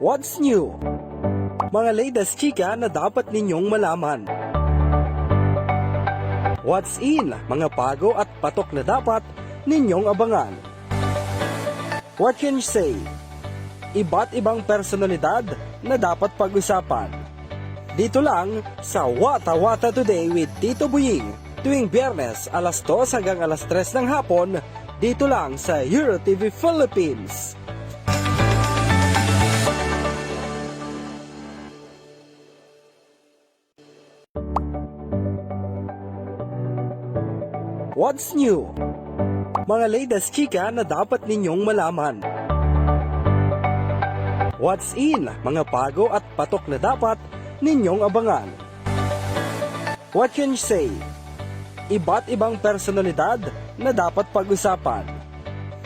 What's new? Mga latest chika na dapat ninyong malaman. What's in? Mga bago at patok na dapat ninyong abangan. What can you say? Iba't ibang personalidad na dapat pag-usapan. Dito lang sa Wata Wata Today with Tito Buying, tuwing Biyernes alas 2 hanggang alas 3 ng hapon, dito lang sa EuroTV Philippines. What's new? Mga latest chika na dapat ninyong malaman. What's in? Mga bago at patok na dapat ninyong abangan. What can you say? Iba't ibang personalidad na dapat pag-usapan.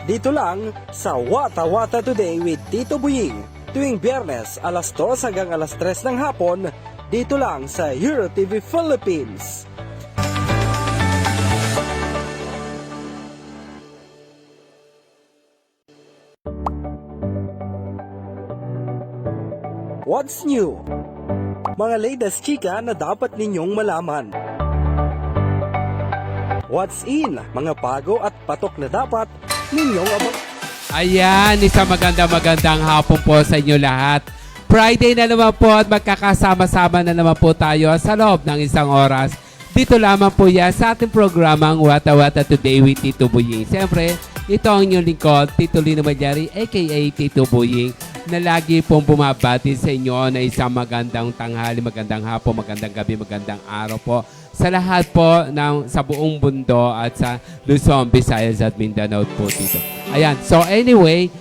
Dito lang sa Wata Wata Today with Tito Buying, tuwing Biyernes alas 2 hanggang alas 3 ng hapon, dito lang sa EuroTV Philippines. What's new? Mga latest chika na dapat ninyong malaman. What's in? Mga bago at patok na dapat ninyong abangan. Ayan, isang magandang hapon po sa inyo lahat. Friday na naman po at magkakasama-sama na naman po tayo sa loob ng isang oras. Dito lamang po yan sa ating programang Wata Wata Today with Tito Buying. Siyempre, ito ang inyong lingkod, Tito Lino Magyari, aka Tito Buying, na lagi pong bumabati sa inyo na isang magandang tanghali, magandang hapon, magandang gabi, magandang araw po sa lahat po sa buong mundo at sa Luzon, Visayas at Mindanao po dito. Ayan, so anyway,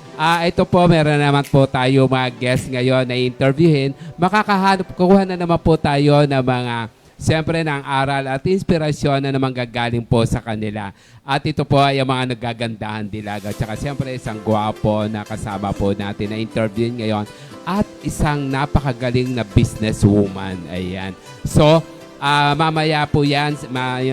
ito po, meron naman po tayo mga guests ngayon na interviewin. Kukuha na naman po tayo ng mga siyempre ng aral at inspirasyon na naman gagaling po sa kanila. At ito po ay ang mga nagagandahan dilaga. Tsaka siyempre isang gwapo na kasama po natin na interview ngayon. At isang napakagaling na businesswoman. Ayan. So, mamaya po yan,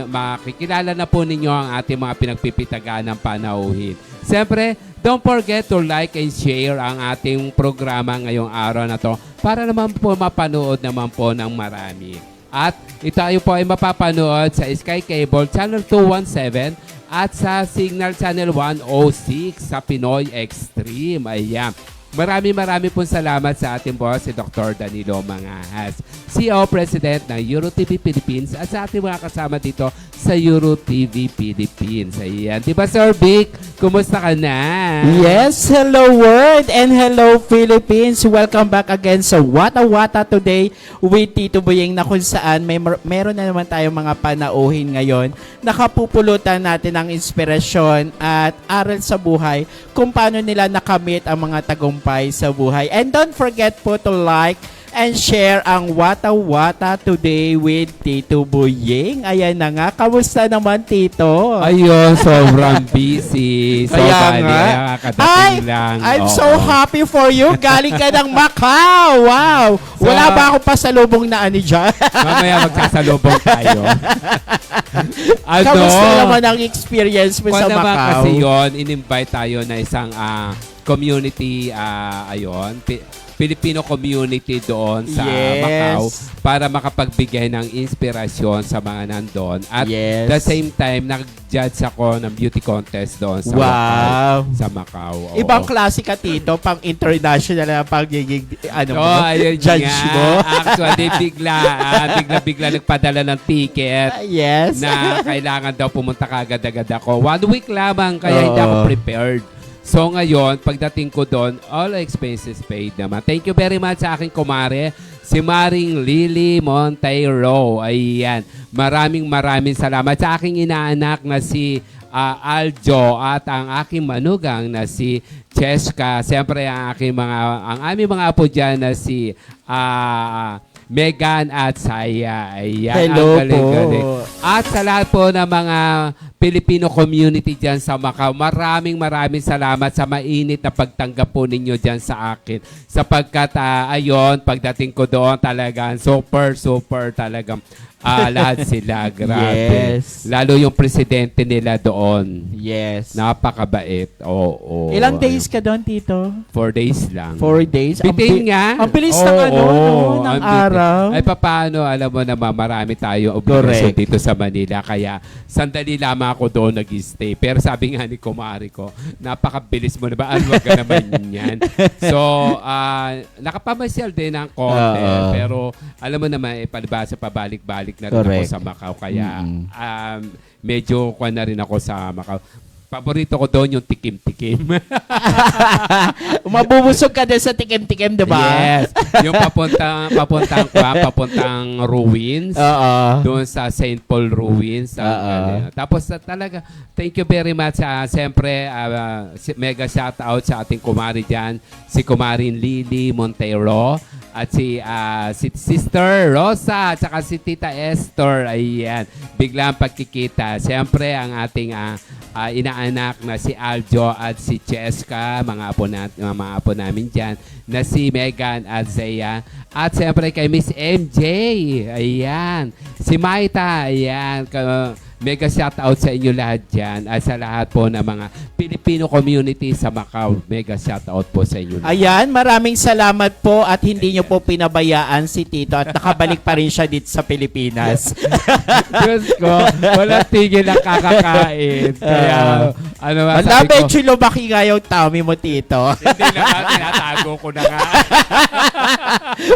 makikilala na po ninyo ang ating mga pinagpipitagaan ng panauhin. Siyempre, don't forget to like and share ang ating programa ngayong araw na to para naman po mapanood naman po ng marami. At ito po ay mapapanood sa Sky Cable Channel 217 at sa Signal Channel 106 sa Pinoy Extreme. Ayan. Marami pong salamat sa ating boss, si Dr. Danilo Mangahas, CEO President ng EuroTV Philippines at sa ating mga kasama dito sa EuroTV Philippines. Ayan. Diba, Sir Vic? Kumusta ka na? Yes, hello world and hello Philippines. Welcome back again sa Wata Wata Today with Tito Buying na kung saan meron na naman tayong mga panauhin ngayon. Nakapupulutan natin ng inspirasyon at aral sa buhay kung paano nila nakamit ang mga tagumpay sa buhay. And don't forget po to like and share ang Wata Wata Today with Tito Buying. Ayan na nga. Kamusta naman, Tito? Ayun, sobrang busy. So, kaya nga. Kadating lang. I'm so happy for you. Galing ka ng Macau. Wow. So, wala ba akong pasalubong na ani dyan? Mamaya magsasalubong tayo. Kamusta naman ang experience mo sa Macau? Kasi yun, in-invite tayo na isang community, Filipino community doon sa Macau para makapagbigay ng inspirasyon sa mga nandun. At the same time, nag-judge ako ng beauty contest doon sa Macau. Ibang klase ka, Tito, pang international na pagiging judge nga. mo. Actually, bigla nagpadala ng ticket na kailangan daw pumunta kagad-agad ako. 1 week lamang, kaya hindi ako prepared. So ngayon, pagdating ko doon, all expenses paid naman. Thank you very much sa aking kumare, si Maring Lily Monteiro. Ayan, maraming salamat sa aking inaanak na si Aljo at ang aking manugang na si Cheska. Siyempre ang aming mga apo dyan na si Megan at Saya. Ayan, hello galing. po. At sa lahat po ng mga Filipino community dyan sa Macau, maraming salamat sa mainit na pagtanggap po ninyo dyan sa akin. Sapagkat, pagdating ko doon talagang super talagang Lahat sila, grabe. Yes. Lalo yung presidente nila doon. Yes. Napakabait. Oo. Ilang days ka doon, Tito? 4 days lang. 4 days? Bitin nga. Ang bilis ng ano, no, ng ang bitin. araw. Ay, paano, alam mo naman, marami tayo obligasyon Correct. dito sa Manila. Kaya, sandali lamang ako doon nag-stay. Pero sabi nga ni Kumari ko, napakabilis mo na ba? Ano ka naman yan? So, nakapamasyal din ng konti. Oo. Pero, alam mo naman, palibasa pabalik-balik na rin ako Correct. sa Macau. Kaya, medyo kuha na rin ako sa Macau. Paborito ko doon yung tikim-tikim. Mabubusog ka din sa tikim-tikim, di ba? Yes. Yung papuntang ruins. Oo. Doon sa St. Paul Ruins. Tapos talaga, thank you very much. Siyempre, mega shout out sa ating kumari dyan. Si Kumarin Lily Montero. At si Sister Rosa. At saka si Tita Esther. Ayan. Biglang pagkikita. Siyempre, ang ating inaanak na si Aljo at si Cheska, mga apo namin dyan, na si Megan at Zaya. At siyempre kay Miss MJ, ayan. Si Maita, ayan. Mega shout out sa inyo lahat dyan. At sa lahat po ng mga Filipino community sa Macau. Mega shout out po sa inyo lahat. Ayan, maraming salamat po at hindi nyo po pinabayaan si Tito at nakabalik pa rin siya dito sa Pilipinas. Diyos ko, walang tigil ang kakakain. Kaya, ano ba, Ang sabi ko, medyo lumaki nga yung tummy mo, Tito. hindi na nga, tinatago ko na nga.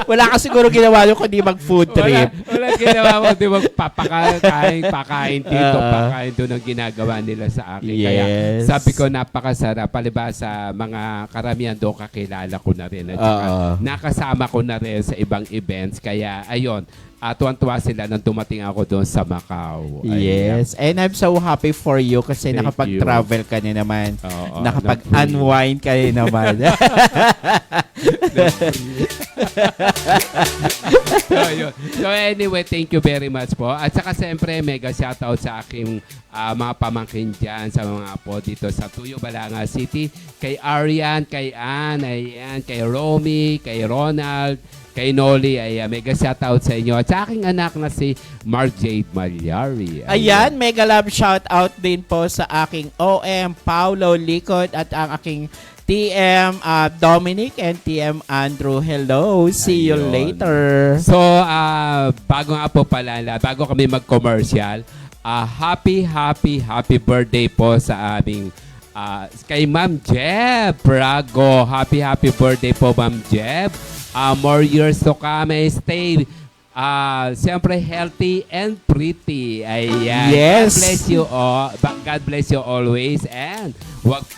Wala ka siguro ginawa nyo kundi mag-food trip. Wala ginawa mo, di ba, pakain dito, pakain doon ang ginagawa nila sa akin. Kaya Yes. sabi ko, napakasarap. Palibasa, mga karamihan doon kakilala ko na rin. At saka, nakasama ko na rin sa ibang events. Kaya, ayun, tuwan-tuwa sila nang dumating ako doon sa Macau. Ayan. Yes. And I'm so happy for you kasi Thank nakapag-travel ka na naman. Oo, Nakapag-unwind ka na naman. So anyway, thank you very much po. At saka siyempre, mega shoutout sa aking mga pamangkin dyan, sa mga po dito sa Tuyo, Balanga City. Kay Arian, kay Ann, ayan, kay Romy, kay Ronald, kay Noli, ayan, mega shoutout sa inyo. At sa aking anak na si Mark Jade Malyari. Ayan, mega love shout out din po sa aking OM Paulo Likod at ang aking TM Dominic and TM Andrew. Hello, see you Ayun. later. So, bago nga po pala, bago kami mag-commercial, happy birthday po sa aming kay Ma'am Jeb Brago. Happy birthday po, Ma'am Jeb. More years to come. Stay siyempre healthy and pretty. Ayan. Yes. God bless you all. God bless you always. And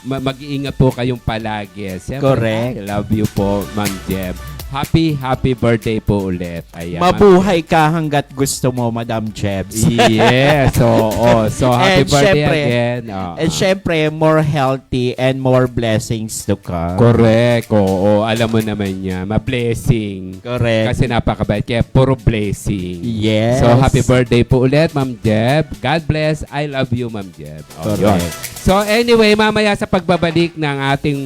mag-iingat po kayong palagi. Siyempre, Correct. I love you po, Ma'am Jeb. Happy birthday po ulit. Ayan, Mabuhay ka hanggat gusto mo, Madam Jebs. Yes. So happy And birthday syempre, again. And syempre, more healthy and more blessings to come. Correct. Oo, alam mo naman niya. Ma-blessing. Correct. Kasi napakabait. Kaya puro blessing. Yes. So happy birthday po ulit, Ma'am Jeb. God bless. I love you, Ma'am Jeb. Correct. Yun. So anyway, mamaya sa pagbabalik ng ating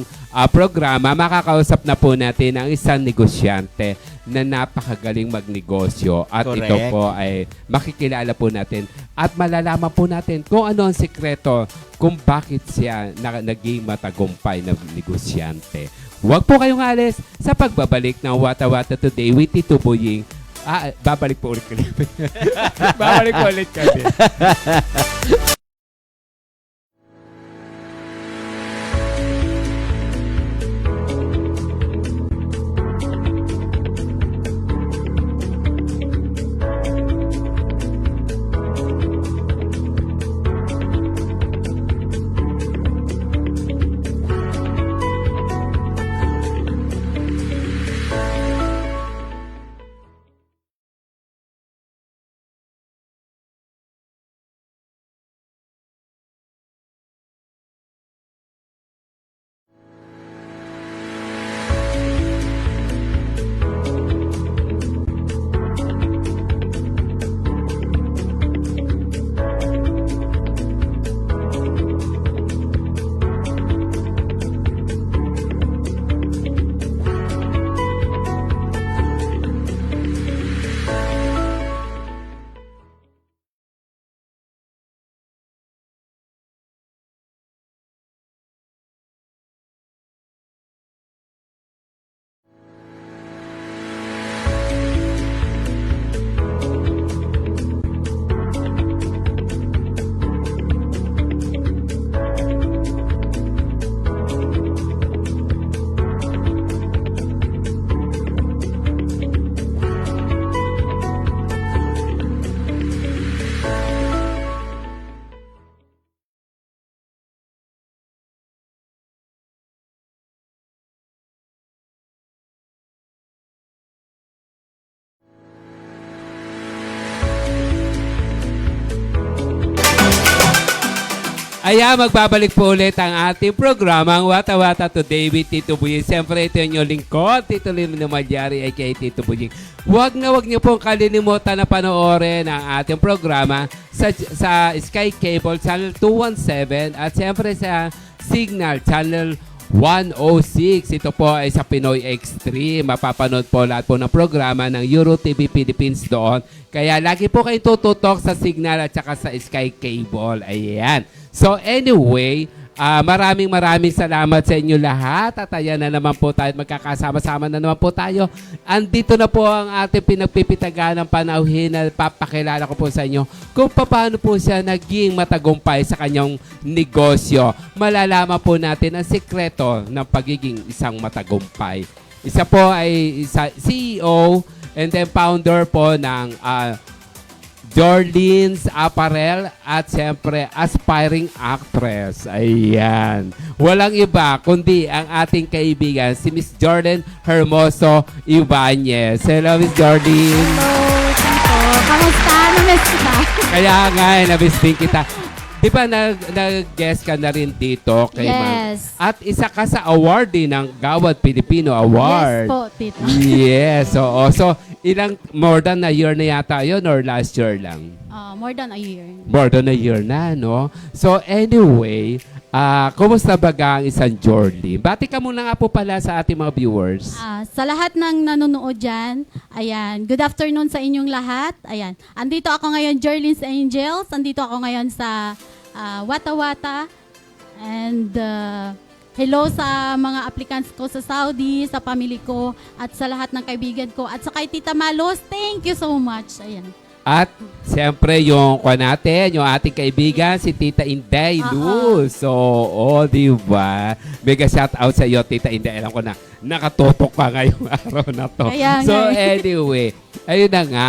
programa, makakausap na po natin ang isang negosyante na napakagaling magnegosyo. At Correct. ito po ay makikilala po natin at malalaman po natin kung ano ang sikreto kung bakit siya naging matagumpay na negosyante. Huwag po kayong alis sa pagbabalik ng Wata Wata Today with Tito Boying. Babalik po ulit kami. Babalik po ulit kami. Ayan, magbabalik po ulit ang ating programang Wata Wata Today with Tito Buying. Siyempre, ito yung lingkod, Tito Lino Magyari ay kay Tito Buying. Huwag niyo pong kalilimutan na panoorin ang ating programa sa Sky Cable Channel 217 at siyempre sa Signal Channel 106. Ito po ay sa Pinoy Extreme. Mapapanood po lahat po ng programa ng Euro TV Philippines doon. Kaya lagi po kayo tututok sa Signal at saka sa Sky Cable. Ayan. So anyway, maraming salamat sa inyo lahat. At ayan na naman po tayo. Magkakasama-sama na naman po tayo. Andito na po ang ating pinagpipitagan ng panauhin na papakilala ko po sa inyo kung paano po siya naging matagumpay sa kanyang negosyo. Malalaman po natin ang sikreto ng pagiging isang matagumpay. Isa po ay CEO and then founder po ng Jorlene's Apparel at siyempre aspiring actress. Ayan. Walang iba kundi ang ating kaibigan si Miss Jorlene Hermoso Ibanez. Hello, Miss Jorlene. Hello, Tito. Kamusta? Namiss kita. Kaya nga, namiss din kita. Di ba nag-guest ka na rin dito kay Ma'am? Yes. At isa ka sa awardee ng Gawad Pilipino Award. Yes po, Tito. Yes, oo. So, more than a year na yata yun or last year lang? More than a year. More than a year na, no? So, anyway, kumusta baga ang isang Jorlene? Bati ka muna nga po pala sa ating mga viewers. Sa lahat ng nanonood dyan, ayan, good afternoon sa inyong lahat. Ayan, andito ako ngayon, Jorlene's Angels. Andito ako ngayon sa Wata Wata. And hello sa mga applicants ko sa Saudi, sa family ko, at sa lahat ng kaibigan ko. At sa kay Tita Malos, thank you so much. Ayan. At siyempre yung yung ating kaibigan, si Tita Inday Luz. So, di ba? Mega shout out sa iyo, Tita Inday. Alam ko na nakatutok ka ngayong araw na to. Kaya So, nga anyway, ayun na nga.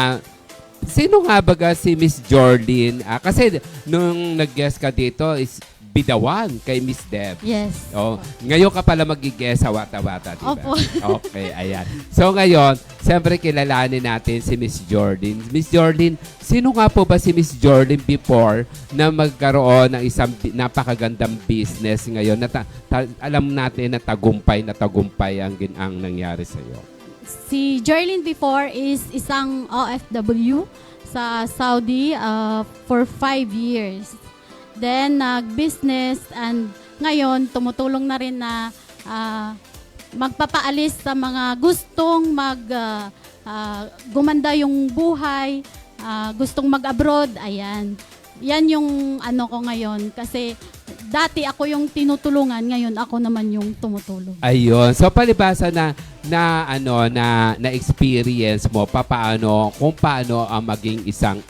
Sino nga baga si Miss Jorlene? Kasi nung nag-guest ka dito is bidawan kay Miss Deb. Yes. Oh, ngayon ka pala mag-guest sa Wata Wata, diba? Opo. Okay, ayan. So ngayon, siyempre kilalanin natin si Miss Jorlene. Miss Jorlene, sino nga po ba si Miss Jorlene before na magkaroon ng isang napakagandang business ngayon? Alam natin na tagumpay ang nangyari sa iyo. Si Jorlene before is isang OFW sa Saudi for 5 years. Then, nag-business and ngayon, tumutulong na rin na magpapaalis sa mga gustong gumanda yung buhay, gustong mag-abroad, ayan. Yan yung ano ko ngayon kasi dati ako yung tinutulungan, ngayon ako naman yung tumutulong. Ayun. So palibasa na experience mo kung paano ang maging isang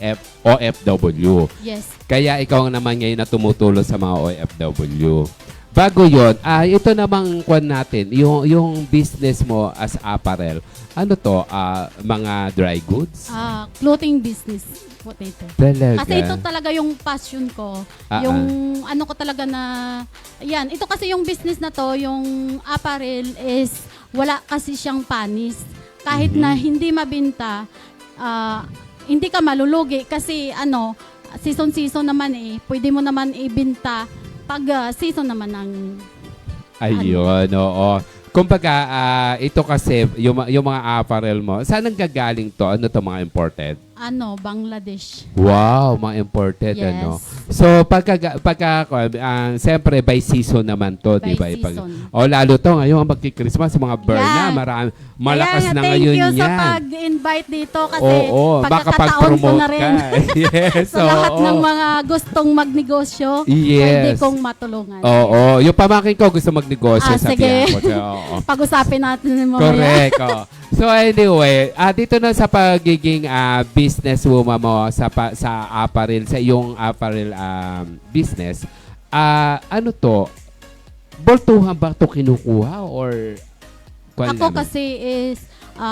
OFW. Yes. Kaya ikaw naman ngayon na tumutulong sa mga OFW. Bago yon, ito namang kwan natin, yung business mo as apparel. Ano to? Mga dry goods? Clothing business po ito. Talaga? Kasi ito talaga yung passion ko. Yung ano ko talaga na, yan, ito kasi yung business na to, yung apparel is wala kasi siyang panis. Kahit na hindi mabinta, hindi ka malulugi kasi season naman pwede mo naman ibinta pag season naman ng ayun, oo. Kumbaga, ito kasi, yung mga apparel mo, saan ang gagaling to? Ano to, mga imported? Bangladesh. Wow, mga imported, Yes. So, siyempre, by season naman to, di ba? By season. Lalo to, ngayon, magki-Christmas, mga burn na, malakas Kaya, na ngayon yan. Thank you sa pag-invite dito kasi baka pagkakataon ko na rin. Yes, sa lahat ng mga gustong magnegosyo, Yes. pwede kong matulungan. Oo, yung pamangkin ko gusto magnegosyo, Sige. sabihan ko. Oo. Pag-usapin natin mamaya. Correct. So anyway, dito na sa pagiging businesswoman mo sa apparel, sa iyong apparel business, ano to? Boltuhan ba to kinukuha or Ako kasi is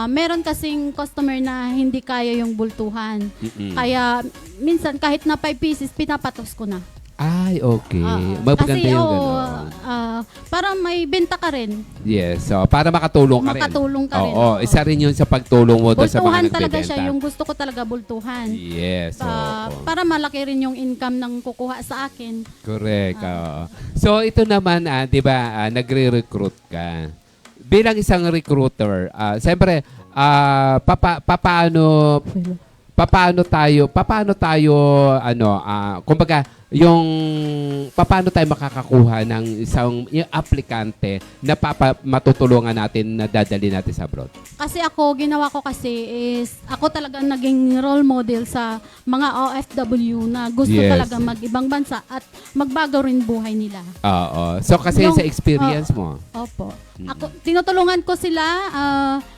meron kasing customer na hindi kaya yung bultuhan. Kaya minsan kahit na 5 pieces pinapatos ko na. Ay, okay. Maganda Kasi, yung oo, gano'n. para may benta ka rin. Yes. So, para makatulong ka rin. Makatulong ka rin. Oo. Isa rin yun sa pagtulong mo doon sa mga Bultuhan nagbebenta. talaga siya. Yung gusto ko talaga bultuhan. Yes. Oo. Para malaki rin yung income ng kukuha sa akin. Correct. Oo. So, ito naman, di ba, nagre-recruit ka. Bilang isang recruiter, siyempre, papaano tayo kumbaga yung papaano tayo makakakuha ng isang yung aplikante na matutulungan natin na dadali natin sa abroad. Kasi ginawa ko kasi is, ako talaga naging role model sa mga OFW na gusto Yes. talaga mag-ibang bansa at magbago rin buhay nila. Oo. So kasi Yung- sa experience mo. Opo. Tinutulungan ko sila,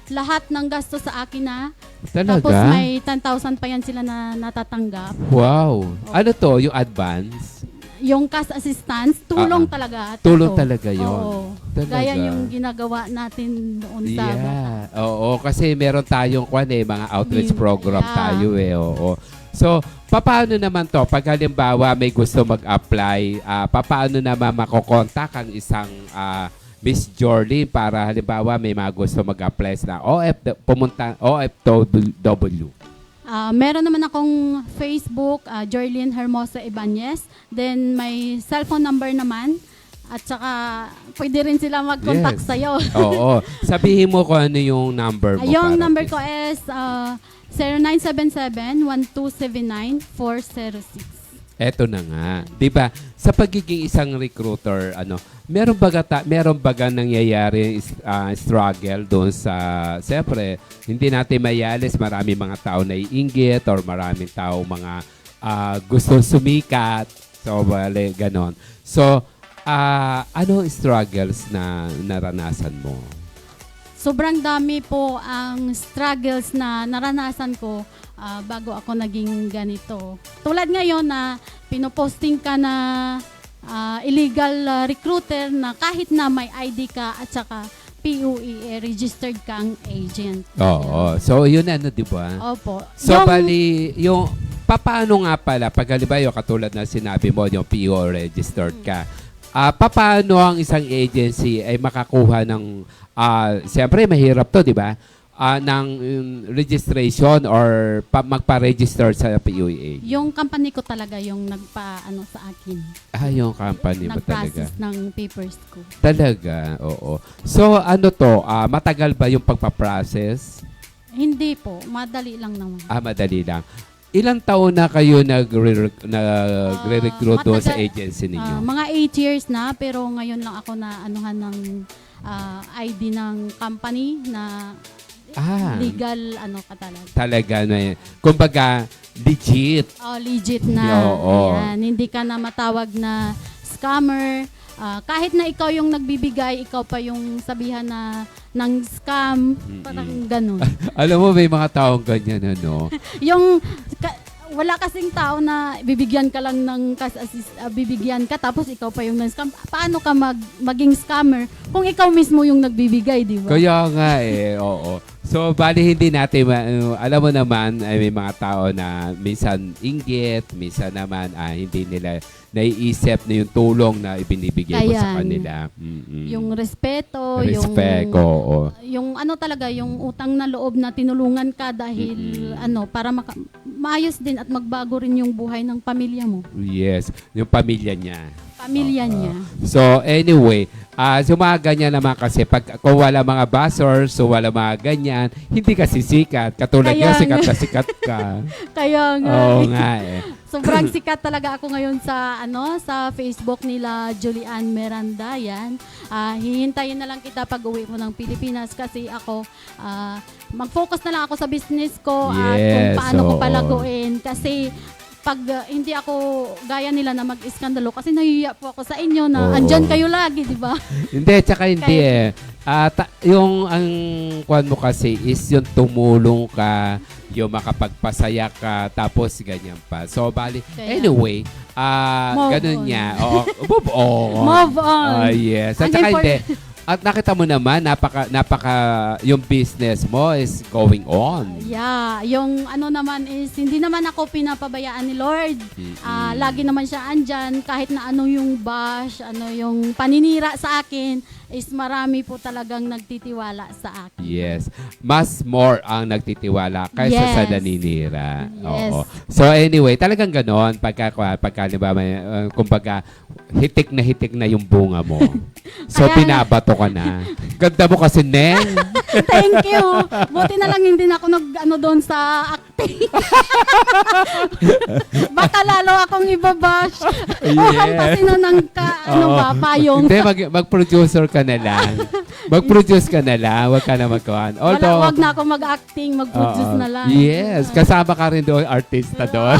lahat ng gasto sa akin na. Talaga? Tapos may 10,000 pa yan sila na natatanggap. Wow. Ano to? Yung advance? Yung cash assistance, tulong talaga. Tulong Ito. talaga yun. Oo. Talaga. Gaya yung ginagawa natin noon sa Yeah. Oo, kasi meron tayong mga outreach Yung- program yeah. tayo Oo. So, paano naman to? Pag halimbawa may gusto mag-apply, paano naman makokontak ang isang Miss Jorlyn para halimbawa may mga gusto mag-apply na OFW? Meron naman akong Facebook, Jorlyn Hermosa Ibanez. Then may cellphone number naman. At saka pwede rin sila mag-contact Yes. sa'yo. Oo. Sabihin mo kung ano yung number mo. Yung para number at ko least- is 0977-1279-406. Eto na nga. 'Di ba? Sa pagiging isang recruiter, meron baga nangyayari struggle doon sa siyempre, hindi natin mayalis, marami mga tao na iinggit or maraming tao mga gusto sumikat. So, bale, ganon. So, ano struggles na naranasan mo? Sobrang dami po ang struggles na naranasan ko bago ako naging ganito. Tulad ngayon na pinoposting ka na illegal recruiter na kahit na may ID ka at saka PUE, registered kang agent. Oo. So, yun di ba? Opo. So, bali, yung paano nga pala, pag halimbawa, katulad na sinabi mo, yung PO registered ka, paano ang isang agency ay makakuha ng, siyempre, mahirap to, di ba? Ng registration or magpa-register sa PUA? Yung company ko talaga yung nagpa-ano sa akin. Yung company mo talaga? Nag-process ng papers ko. Talaga, oo. So, ano to, matagal ba yung pagpa-process? Hindi po. Madali lang naman. Madali lang. Ilang taon na kayo nagre-recruit doon sa matagal- agency ninyo? Mga 8 years na, pero ngayon lang ako na anuhan ng ID ng company na legal ka talaga. Talaga na kumbaga, legit. Legit na. Oo. Ayan, hindi ka na matawag na scammer. Kahit na ikaw yung nagbibigay, ikaw pa yung sabihan na ng scam. Parang ganun. Alam mo, may mga taong ganyan, Yung wala kasing tao na bibigyan ka lang ng bibigyan ka tapos ikaw pa yung scam. Paano ka maging scammer kung ikaw mismo yung nagbibigay, di ba? Kaya nga oo. So, bali hindi natin, alam mo naman, may mga tao na minsan inggit, minsan naman hindi nila naiisip na yung tulong na ibinibigay mo sa Ayan. kanila. Yung respeto, Respect, oo. yung talaga, yung utang na loob na tinulungan ka dahil para maayos din at magbago rin yung buhay ng pamilya mo. Yes, yung pamilya niya. Pamilya niya. So, anyway, ganyan naman kasi kung wala mga buzzers, so wala mga ganyan, hindi ka sisikat. Katulad Kaya nga, sikat nga. na sikat ka. Kaya nga. Oo eh. nga Sobrang sikat talaga ako ngayon sa sa Facebook nila Julian Miranda yan. Hihintayin na lang kita pag uwi mo ng Pilipinas kasi ako mag-focus na lang ako sa business ko at kung Yes, paano ko oo. palaguin kasi pag hindi ako gaya nila na mag-iskandalo kasi nahihiya po ako sa inyo na Oo. andyan kayo lagi, di ba? Hindi, tsaka hindi yung ang kwan mo kasi is yung tumulong ka, yung makapagpasaya ka, tapos ganyan pa. So, bali, Kaya- anyway, Move ganun on. niya. Oo, move on. Move on. Yes. At Hanggang saka for- hindi, At nakita mo naman, napaka, yung business mo is going on. Yeah, yung ano naman is, hindi naman ako pinapabayaan ni Lord. Lagi naman siya andyan, kahit na ano yung bash, ano yung paninira sa akin, is marami po talagang nagtitiwala sa akin. Yes. Mas more ang nagtitiwala kaysa Yes. sa naninira. Yes. Oo. So anyway, talagang ganon. Pagka halimbawa, kumbaga, hitik na yung bunga mo. So Kaya- binabato ka na. Ganda mo kasi, Neng. Thank you. Buti na lang hindi na ako nag-ano doon sa acting. Baka lalo akong ibabash. O Yes. hampasin na ng payong. Hindi, mag-producer ka na lang. Mag-produce ka na lang. Huwag ka na magkawan. Wag na ako mag-acting, mag-produce Oo. na lang. Yes. Kasama ka rin doon, artista doon.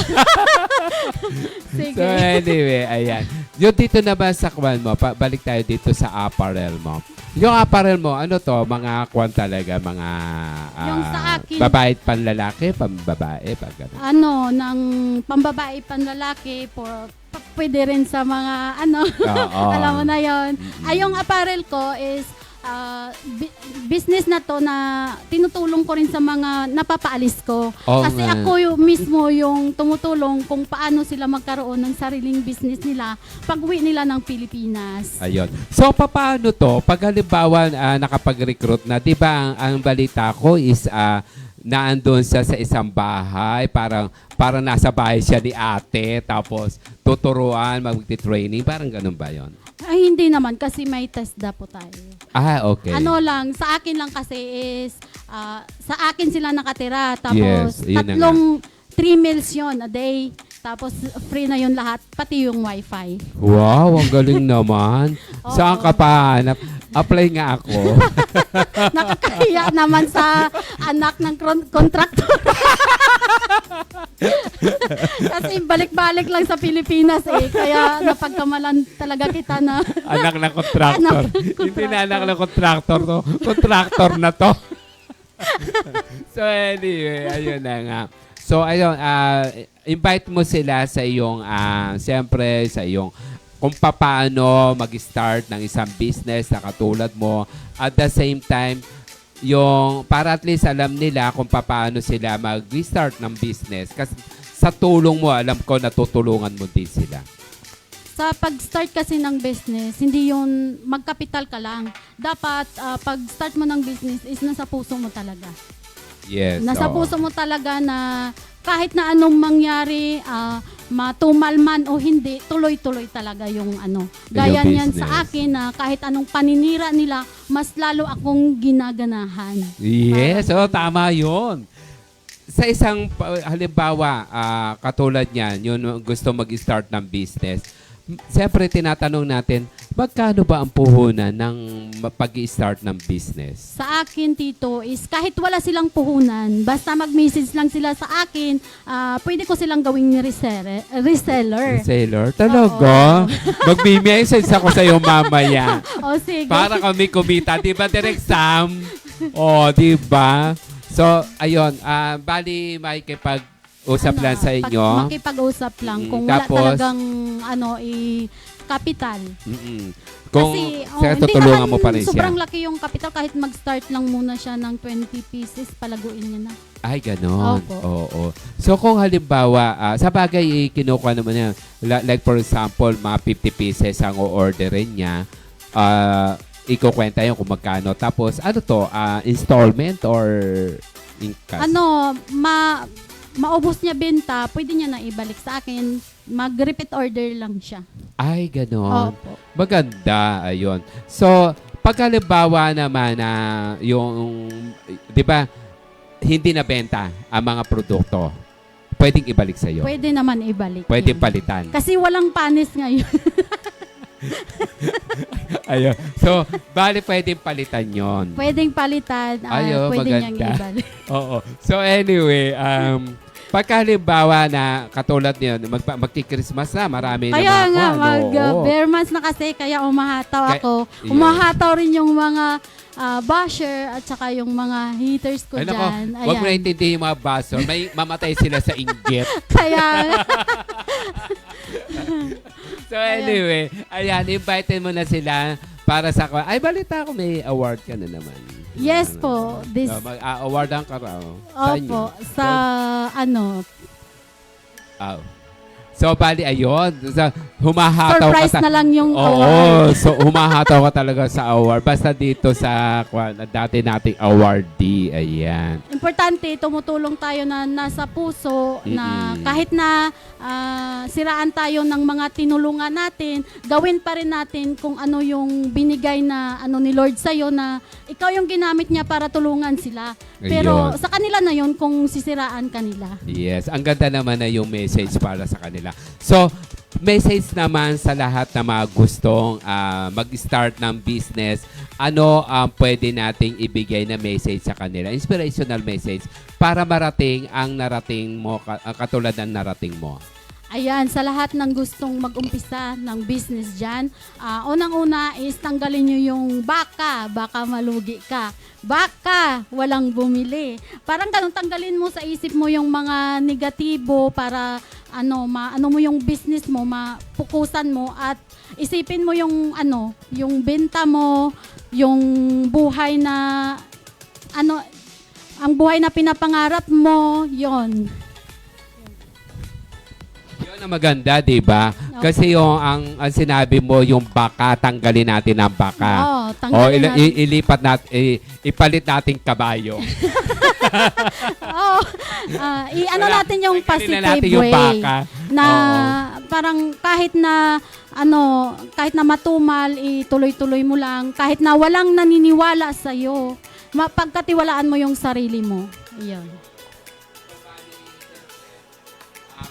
Sige. So anyway, ayan. Yung dito naman sa kwan mo, balik tayo dito sa apparel mo. Yung apparel mo, ano to? Mga kwan talaga, mga Yung sa akin. babae at panlalaki, pambabae, pag gano'n. Ano, ng pambabae, panlalaki, pwede rin sa mga ano, Oo. alam mo na yon. Ay, yung apparel ko is business na to na tinutulong ko rin sa mga napapaalis ko. Oo Kasi nga. ako mismo yung tumutulong kung paano sila magkaroon ng sariling business nila pag uwi nila ng Pilipinas. Ayun. So, paano to? Pag halimbawa nakapag-recruit na, di ba ang balita ko is naandun siya sa isang bahay, parang nasa bahay siya ni ate, tapos tuturuan, mag-training, parang ganun ba yon? Ay, hindi naman kasi may TESDA po tayo. Okay. Ano lang, sa akin lang kasi is, sa akin sila nakatira. Tapos, Yes, yun na tatlong 3 meals yun a day. Tapos, free na yun lahat, pati yung wifi. Wow, ang galing naman. Oo. Saan ka pa hanap? Apply nga ako. Nakakahiya naman sa anak ng kontraktor. Kasi balik-balik lang sa Pilipinas eh. Kaya napagkamalan talaga kita na Anak ng contractor. Anak ng Hindi na anak ng contractor to. Contractor na to. So anyway, ayun na nga. So ayun, invite mo sila sa iyong, siyempre sa iyong kung paano mag-start ng isang business na katulad mo. At the same time, yung para at least alam nila kung paano sila mag-start ng business. Kasi sa tulong mo, alam ko natutulungan mo din sila. sa pag-start kasi ng business, hindi yun magkapital ka lang. Dapat pag-start mo ng business is nasa puso mo talaga. Yes. Nasa oo. puso mo talaga na kahit na anong mangyari, matumal man o hindi, tuloy-tuloy talaga yung ano. Gaya Yung niyan business. sa akin na kahit anong paninira nila, mas lalo akong ginaganahan. Yes, tama yun. Sa isang, halimbawa, katulad niyan, yun gusto mag-start ng business, siyempre tinatanong natin, magkano ba ang puhunan ng pag-i-start ng business? Sa akin, Tito, is kahit wala silang puhunan, basta mag-message lang sila sa akin, pwede ko silang gawing reseller. Reseller? Talaga? Mag-message ako sa'yo mamaya. O sige. Para kami kumita. Di ba, Direk Sam? O, di ba? So, ayun. Bali, makikipag-usap lang sa inyo. Makipag-usap lang. Mm, Kung tapos- wala talagang kapital. Mm-mm. Kung Kasi, kaya hindi tutulungan naman mo pa rin siya. sobrang laki yung kapital. Kahit mag-start lang muna siya ng 20 pieces, palaguin niya na. Ay, ganon. Opo. Oo. So, kung halimbawa, sa bagay, kinukuha naman niya, like for example, mga 50 pieces ang o-orderin niya, ikukwenta yun kung magkano. Tapos, ano to, installment or in cash? Maubos niya benta, pwede niya na ibalik sa akin. Mag-repeat order lang siya. Ay, ganon. Opo. Maganda, ayun. So, pag halimbawa naman na yung, di ba, hindi na benta ang mga produkto, pwedeng ibalik sa'yo. Pwede naman ibalik. Pwede yan. palitan. Kasi walang panis ngayon. Ayun. So, bali pwedeng palitan yon. Pwedeng palitan. Pwede niyang maganda. ibalik. Oo. So, anyway, pagka halimbawa na katulad niyon, magti-Christmas na, marami Kaya nga, na mga bare months na kasi, kaya umahataw ako. Yeah. Umahataw rin yung mga basher at saka yung mga haters ko Ay, nako, dyan. huwag mo Ayan. naintindihin yung mga baso. May mamatay sila sa inggit. Kaya, So anyway, ayan, invite mo na sila Para sa... Ay, balita ko may award ka na naman. Yes po. This, Mag-awardan ka raw. Saan opo, yun? sa ano, Ah. So, bali, ayun. Humahataw surprise ka. na lang yung Oo, award. so humahataw ka talaga sa award. Basta dito sa dati nating awardee. Ayan. Importante, tumutulong tayo na nasa puso na Mm-mm. kahit na siraan tayo ng mga tinulungan natin, gawin pa rin natin kung ano yung binigay na ano ni Lord sa'yo na ikaw yung ginamit niya para tulungan sila. Pero Ayun. sa kanila na yun kung sisiraan kanila. Yes, ang ganda naman na yung message para sa kanila. So, message naman sa lahat na mga gustong mag-start ng business, ano ang pwede nating ibigay na message sa kanila? Inspirational message para marating ang narating mo, katulad ng narating mo. Ayan, sa lahat ng gustong mag-umpisa ng business dyan, unang-una is tanggalin nyo yung baka malugi ka. Baka, walang bumili. Parang ganun, tanggalin mo sa isip mo yung mga negatibo para ano mo yung business mo, mapukusan mo at isipin mo yung yung benta mo, yung buhay na ang buhay na pinapangarap mo, yon. Yun ang maganda, di ba? Kasi yung ang sinabi mo, yung baka, tanggalin natin ang baka. Oo, tanggalin natin. Ilipat natin, ipalit nating kabayo. Oo. Natin yung Tanggalin na positive natin yung way. baka. Na Oo. parang kahit na matumal, ituloy-tuloy mo lang. Kahit na walang naniniwala sa'yo, pagkatiwalaan mo yung sarili mo. Ayun.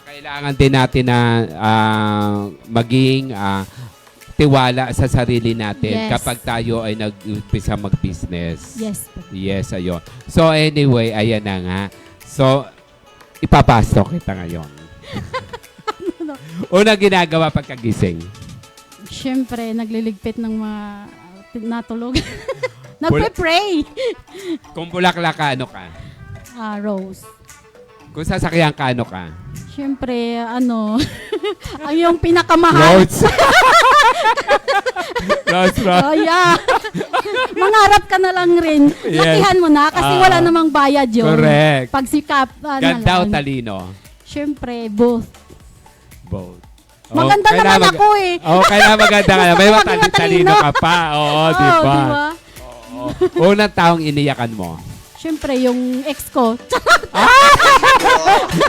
Kailangan din natin na maging tiwala sa sarili natin Yes. kapag tayo ay nag-umpisa mag-business. Yes po. Yes, ayun. So anyway, ayan na nga. So, ipapasok kita ngayon. Una ginagawa pagkagising. Siyempre, nagliligpit ng mga natulog. Nagpe-pray. Kung bulaklak ka, ano ka? Rose. Kung sasakyan ka, ano ka? Siyempre, ang yung pinakamahal. Roads. Roads, Oh, yeah. Mangarap ka na lang rin. Yes. Lakihan mo na kasi wala namang bayad yun. Correct. Pagsikap Ganda o na lang. talino? Siyempre, both. Both. Maganda naman ako eh. Kaya maganda ka na. May Gusto ko maging matalino matalino. ka pa. Oo, Oo, di ba? diba? Unang taong iniyakan mo. Siyempre, yung ex ko.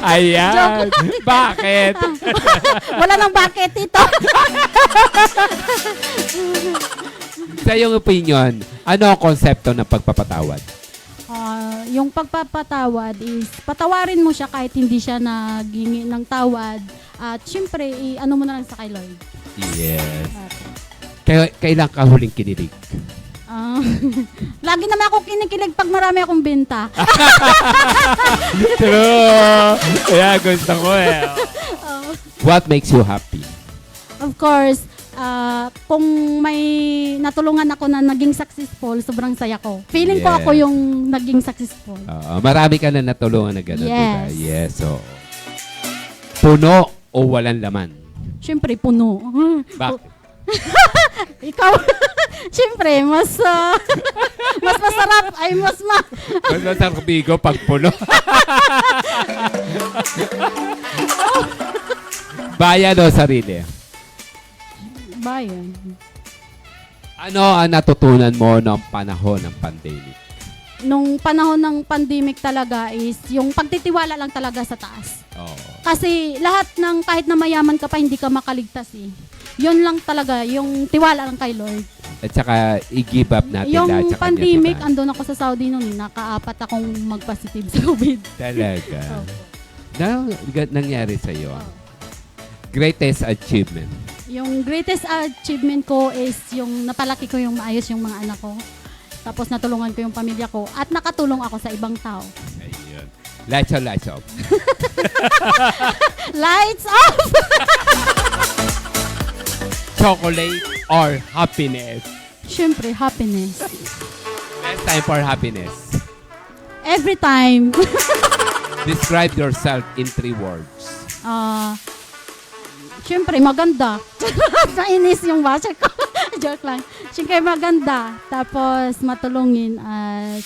Ayan. Bakit? Wala nang bakit ito. Sa iyong opinion, ano ang konsepto ng pagpapatawad? Yung pagpapatawad is, patawarin mo siya kahit hindi siya naghingi ng tawad. At siyempre, ano mo na lang sa kay Lord. Yes. Kailan ka huling kinilig? Lagi naman ako kinikilig pag marami akong benta. True. Kaya gusto ko eh. What makes you happy? Of course, kung may natulungan ako na naging successful, sobrang saya ko. Feeling ko Yes. ako yung naging successful. Marami ka na natulungan na gano'n, Yes. diba? Yes. So, puno o walang laman? Siyempre, puno. Bakit? Ikaw, siyempre, mas masarap, ay mas Mas masarap bigo pag puno. Bayan o sarili? bayan. Ano ang natutunan mo ng panahon ng pandemic? Nung panahon ng pandemic talaga is yung pagtitiwala lang talaga sa taas. Oo. Kasi lahat ng kahit na mayaman ka pa, hindi ka makaligtas eh. Yun lang talaga, yung tiwala lang kay Lord. At saka, i-give up natin Yung lahat sa pandemic, kanya, diba? andun ako sa Saudi noon, naka-4 akong mag-positive sa COVID. Talaga. Opo. Nangyari sa'yo. Greatest achievement. Yung greatest achievement ko is yung napalaki ko yung maayos yung mga anak ko. Tapos natulungan ko yung pamilya ko at nakatulong ako sa ibang tao. Ayun. Lights on, lights off. Lights off! Chocolate or happiness? Siyempre, happiness. Best time for happiness. Every time. Describe yourself in 3 words. Siyempre, maganda. Nainis yung basa ko. Joke lang. Siyempre maganda, tapos matulungin at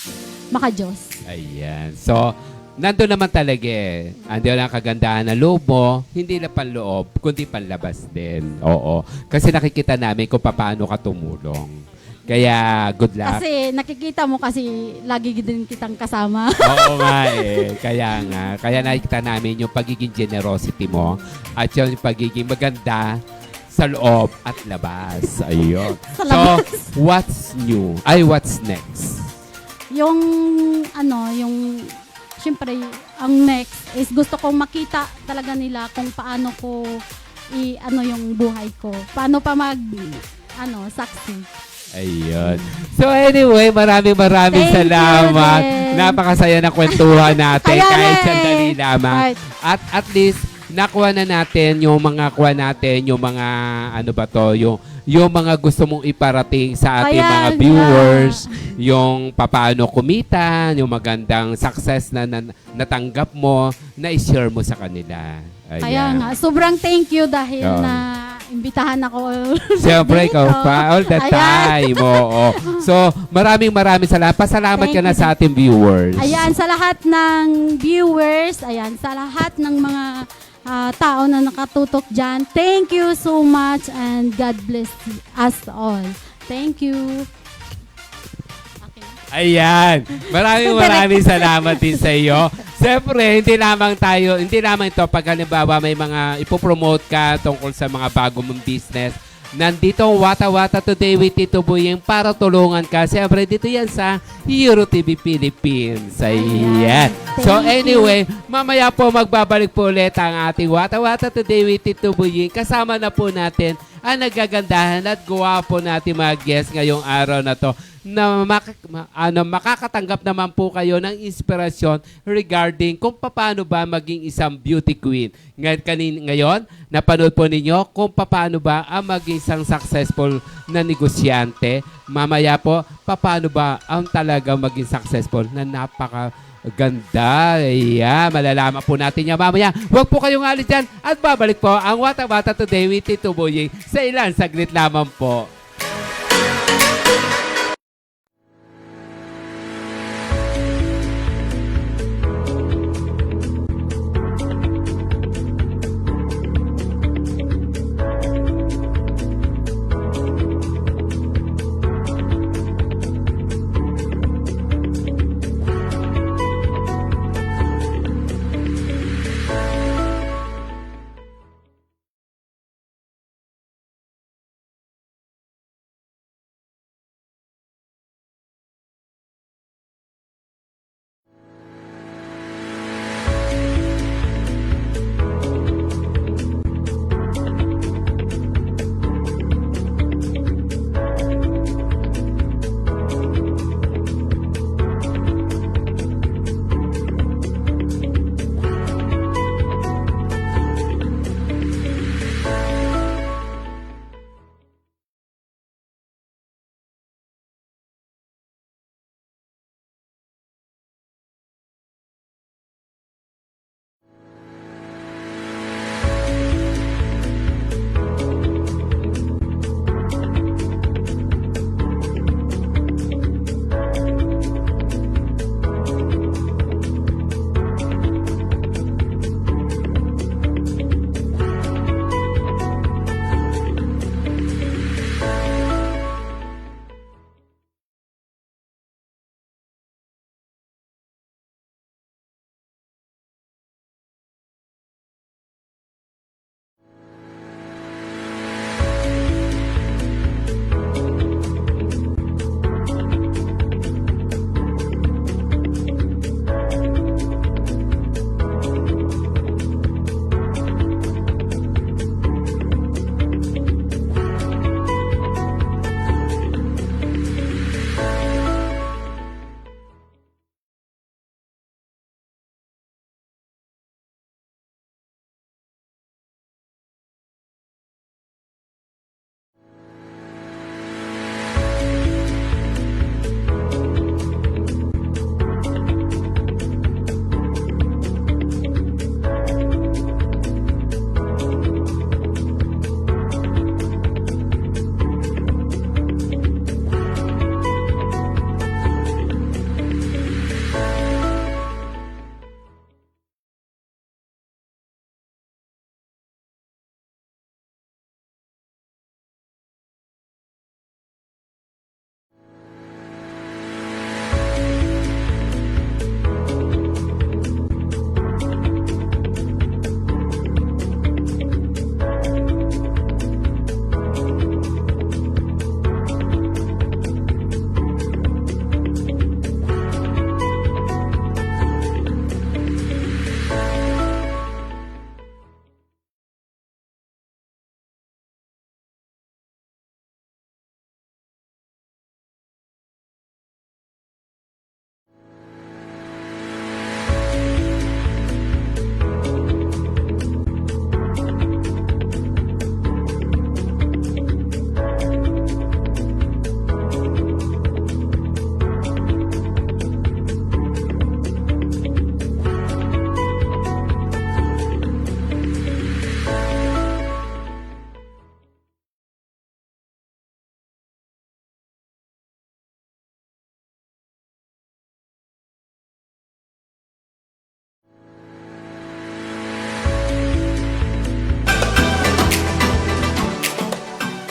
makajos. Ayan. So, nandun naman talaga eh. Andun ang kagandahan ng loob mo, hindi lang panloob, kundi panlabas din. Oo. Kasi nakikita namin kung paano ka tumulong. Kaya, good luck. Kasi nakikita mo kasi lagi din kitang kasama. Oo nga eh. Kaya nga. Kaya nakikita namin yung pagiging generosity mo at yung pagiging maganda sa loob at labas. Ayun. Sa So, labas. what's new? Ay, what's next? Yung syempre, ang next is gusto kong makita talaga nila kung paano ko yung buhay ko. Paano pa succeed. Ayun. So anyway, maraming Thank you salamat. din. Napakasaya ng kwentuhan natin Kaya kahit nga sandali eh. lamang. Right. At least nakuha na natin yung mga yung mga gusto mong iparating sa ating Kaya mga nga. viewers, yung papaano kumita, yung magandang success na natanggap mo, na i-share mo sa kanila. Ayan. Kaya nga, sobrang thank you dahil Oo. na imbitahan ako. Siyempre, dito. ikaw pa. All the Ayan. time. Oo. So, maraming salamat. Pasalamat Thank ka na you. sa ating viewers. Ayan, sa lahat ng viewers, ayan, sa lahat ng mga tao na nakatutok dyan, thank you so much and God bless us all. Thank you. Okay. Ayan. Maraming salamat din sa iyo. Siyempre, hindi lamang ito pag halimbawa may mga ipopromote ka tungkol sa mga bago mong business. Nandito ang Wata Wata Today with Tito Boyeng para tulungan ka. Siyempre, dito yan sa Euro TV Philippines. Ayan. So Thank anyway, mamaya po magbabalik po ulit ang ating Wata Wata Today with Tito Boyeng. Kasama na po natin ang nagagandahan at gwapo natin mga guests ngayong araw na to na makakatanggap naman po kayo ng inspirasyon regarding kung paano ba maging isang beauty queen. Ngayon, napanood po ninyo kung paano ba ang maging isang successful na negosyante. Mamaya po, paano ba ang talaga maging successful na napakaganda. Ayan, malalaman po natin yan mamaya. Huwag po kayong alis dyan at babalik po ang Wata Wata Today with Tito Boyeng sa ilan saglit lamang po.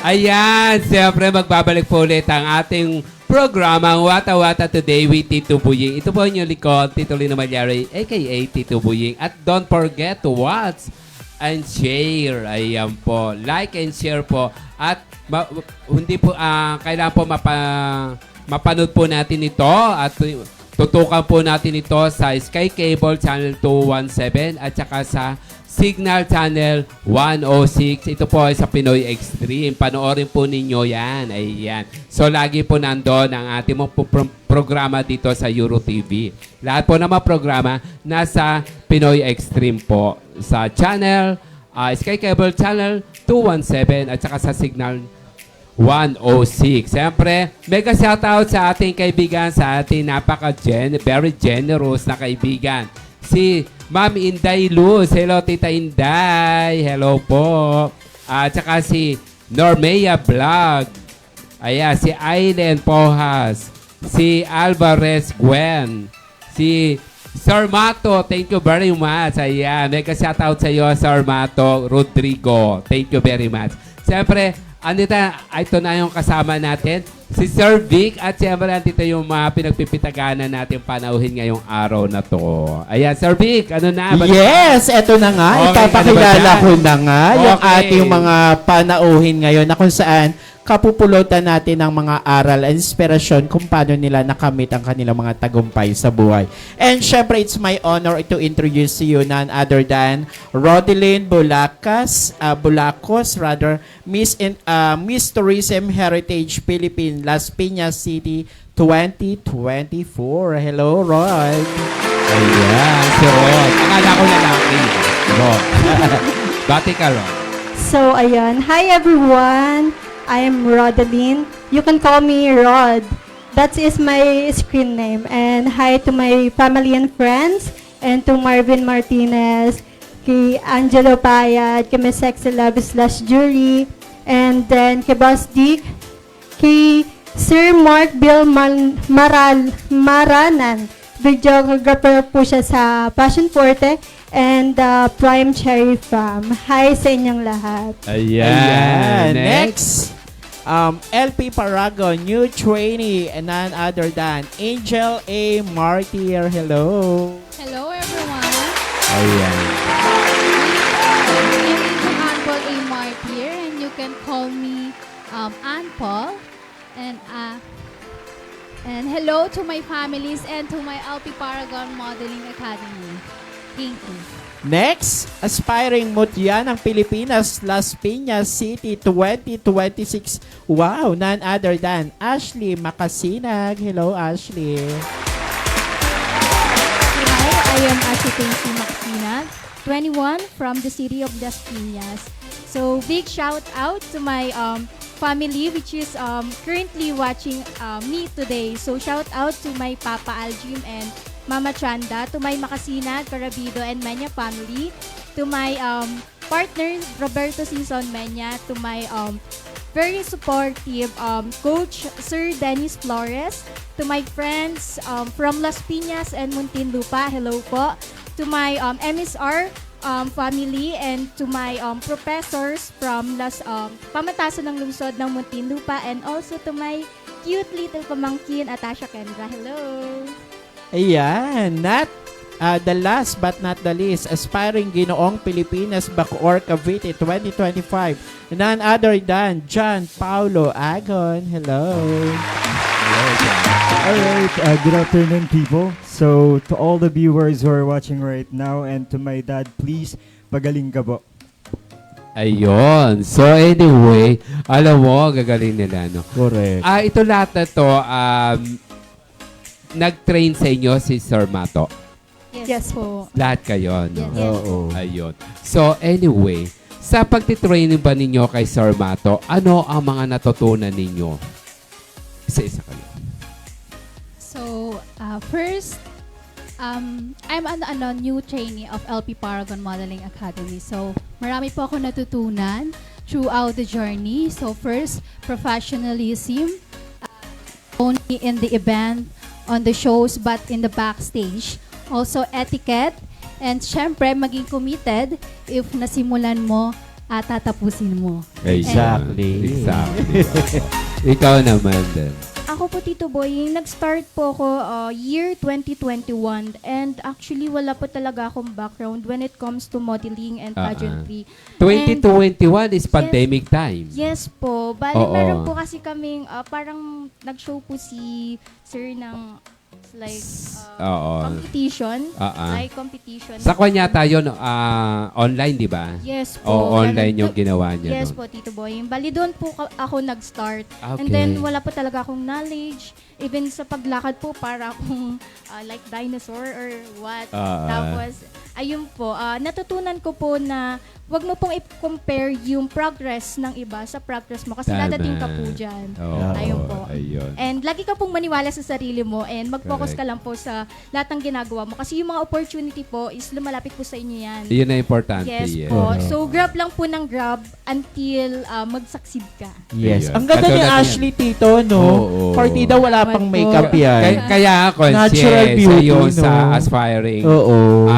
Ayan, siyempre magbabalik po ulit ang ating programang Wata Wata Today with Tito Buying. Ito po ang inyong likod, Tito Lino Malyari, aka Tito Buying. At don't forget to watch and share. Ayan po. Like and share po. At hindi po, kailangan po mapanood po natin ito. At tutukan po natin ito sa Sky Cable Channel 217 at saka sa Signal Channel 106. Ito po ay sa Pinoy Extreme. Panoorin po ninyo yan. Ayan. So, lagi po nandun ang ating mga programa dito sa Euro TV. Lahat po ng mga programa nasa Pinoy Extreme po. Sa channel, Sky Cable Channel 217 at saka sa Signal 106. Siyempre, mega shoutout sa ating kaibigan, sa ating very generous na kaibigan. Si Ma'am Inday Luz. Hello, Tita Inday. Hello po. At saka si Normea Vlog. Ayan, si Aileen Pohas. Si Alvarez Gwen. Si Sir Mato. Thank you very much. Ayan, mega shoutout sa iyo, Sir Mato Rodrigo. Thank you very much. Siyempre, ito na yung kasama natin, si Sir Vic, at siyempre andito yung mga pinagpipitaganan natin panauhin ngayong araw na to. Ayan, Sir Vic, ano na? Yes, eto na nga. Okay, Ipapakilala ano ba ko na nga yung Okay. ating mga panauhin ngayon na kung saan kapupulutan natin ng mga aral at inspirasyon kung paano nila nakamit ang kanilang mga tagumpay sa buhay. And syempre, it's my honor to introduce to you none other than Rodeline Bulacos, Miss Tourism Heritage Philippines, Las Piñas City 2024. Hello, Rod. Ayan, si Rod. Akala ko lalaki. Rod. Bati ka, Rod. So, ayan. Hi, everyone. I am Rodeline. You can call me Rod. That is my screen name. And hi to my family and friends. And to Marvin Martinez, kay Angelo Payad, kay Miss Sexy Love / Jury. And then kay Boss Dick, kay Sir Mark Bill Maranan. Videographer po siya sa Passion Forte and Prime Cherry Farm. Hi sa inyong lahat. Ayan. Next, LP Paragon, new trainee, and none other than Angel A. Martyr. Hello. Hello everyone. Ayan. I'm Ann Paul A. Martyr and you can call me Ann Paul. And hello to my families and to my LP Paragon Modeling Academy. Thank you. Next, aspiring mutya ng Pilipinas, Las Piñas City 2026. Wow, none other than Ashley Makasinag. Hello, Ashley. Hi, I am Ashley Casey Maxina, 21 from the city of Las Piñas. So big shout out to my family which is currently watching me today. So shout out to my Papa Aljim and Mama Chanda, to my Makasinag, Carabido and Menya family, to my partner Roberto Sison Menya, to my very supportive coach Sir Dennis Flores, to my friends from Las Piñas and Muntinlupa, hello po, to my MSR family and to my professors from Pamatasan ng Lungsod ng Muntinlupa, and also to my cute little pamangkin Atasha Kendra, hello. Ayan, the last but not the least, aspiring Ginoong Pilipinas, Bacoor, Cavite 2025. None other than John Paulo Agon. Hello. All right, good afternoon, people. So, to all the viewers who are watching right now and to my dad, please, pagaling ka po. Ayun. So anyway, alam mo, gagaling nila, no? Correct. Ito lahat na to, nag-train sa inyo si Sir Mato. Yes po. Lahat kayo, no? Yes. Oo. Ayun. So anyway, sa pagtitraining ba ninyo kay Sir Mato, ano ang mga natutunan ninyo? Isa-isa kayo. So first, I'm a new trainee of LP Paragon Modeling Academy. So marami po ako natutunan throughout the journey. So first, professionalism, only in the event, on the shows, but in the backstage. Also etiquette, and syempre maging committed if nasimulan mo tatapusin mo. Exactly. Exactly. Ikaw naman din. Ako po, Tito Boying, nag-start po ako year 2021 and actually wala po talaga akong background when it comes to modeling and pageantry. 2021 is pandemic time. Yes po. Bali, Oo. meron po kasi kaming parang nag-show po si Sir ng like Oo. competition. Ah. Like competition. Sa kanya tayo online, di ba? Yes po. O online Ganun yung ginawa niya. Yes no? po, Tito Boy. Bali, doon po ako nag-start. Okay. And then, wala po talaga akong knowledge. Even sa paglakad po, para akong like dinosaur or what. Tapos, ayun po, natutunan ko po na wag mo pong i-compare yung progress ng iba sa progress mo kasi Tama. dadating ka po dyan. Oo, Ayun po. ayun. And lagi ka pong maniwala sa sarili mo and mag-focus ka Correct. lang po sa lahat ng ginagawa mo. Kasi yung mga opportunity po is lumalapit po sa inyo yan. Yun na importante. Yes yes. po. So, grab lang po ng grab until mag-succeed ka. Yes. Ayun. Ang ganda ni Katulad Ashley, Tito, no? Oo. Partida, wala pang Opo. makeup yan. Kaya Natural conscious beauty, yung no? sa aspiring Oo.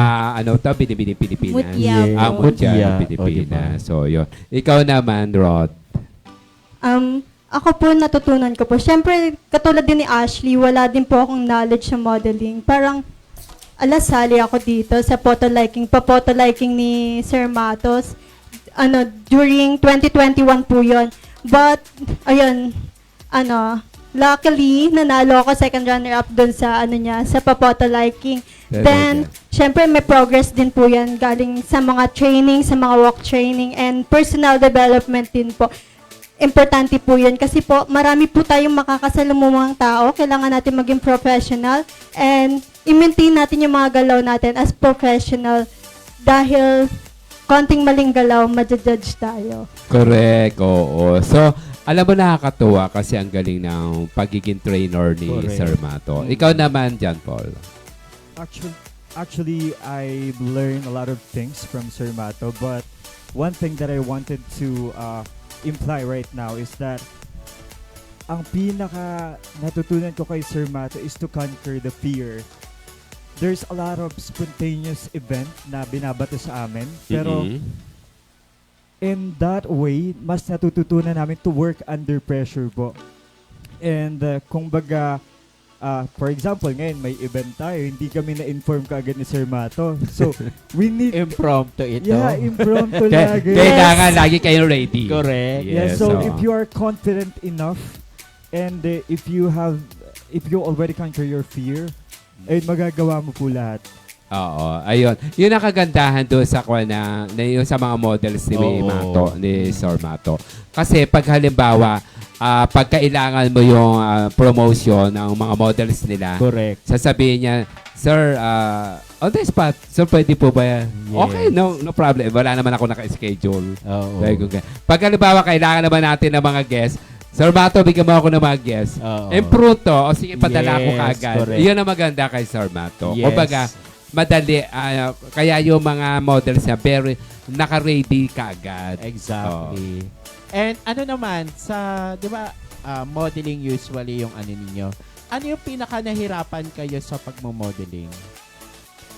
Binibini Pilipinas. Mutya Yes. Ang po. mutya Mutya. ng Pilipinas. So, yun. Ikaw naman, Rod. Ako po natutunan ko po. Siyempre, katulad din ni Ashley, wala din po akong knowledge sa modeling. Parang, sali ako dito sa photo liking, pa-photo liking ni Sir Matos. During 2021 po yun. But, ayun, luckily, nanalo ako second runner-up dun sa, sa pa-photo liking. Then, syempre may progress din po yan galing sa mga training, sa mga walk training, and personal development din po. Importante po yun kasi po marami po tayong makakasalumumang tao. Kailangan natin maging professional and i-maintain natin yung mga galaw natin as professional dahil konting maling galaw, ma-judge tayo. Correct, oo. So, alam mo nakakatuwa kasi ang galing ng pagiging trainer ni Correct. Sir Mato. Ikaw naman, John Paul. Actually, I've learned a lot of things from Sir Mato, but one thing that I wanted to imply right now is that ang pinaka natutunan ko kay Sir Mato is to conquer the fear. There's a lot of spontaneous event na binabato sa amin, pero Mhm. in that way, mas natututunan namin to work under pressure po. And kumbaga, for example, ngayon may event tayo, hindi kami na-inform kaagad ni Sir Mato. So, we need... Impromptu ito. Yeah, impromptu lagi. Kailangan lagi kayong ready. Correct. Yeah, so if you are confident enough and if you already conquer your fear, ay magagawa mo po lahat. Oo, ayun. Yun ang kagandahan doon sa yung sa mga models ni Oo. Mato, ni Sir Mato. Kasi pag halimbawa, pag kailangan mo yung promotion ng mga models nila, Correct. sasabihin niya, Sir, on the spot, sir, pwede po ba yan? Yes. Okay, no problem. Wala naman ako naka-schedule. Oo. Pag halimbawa, kailangan naman natin ng mga guests, Sir Mato, bigyan mo ako ng mga guests. Oo. Improve to, o sige, padala ko Yes, kaagad. correct. Iyon ang maganda kay Sir Mato. Yes. Kumbaga, madali, kaya yung mga models niya, very naka-ready kaagad. Exactly. And ano naman, di ba, modeling usually yung ano ninyo. Ano yung pinaka nahirapan kayo sa pagmo-modeling?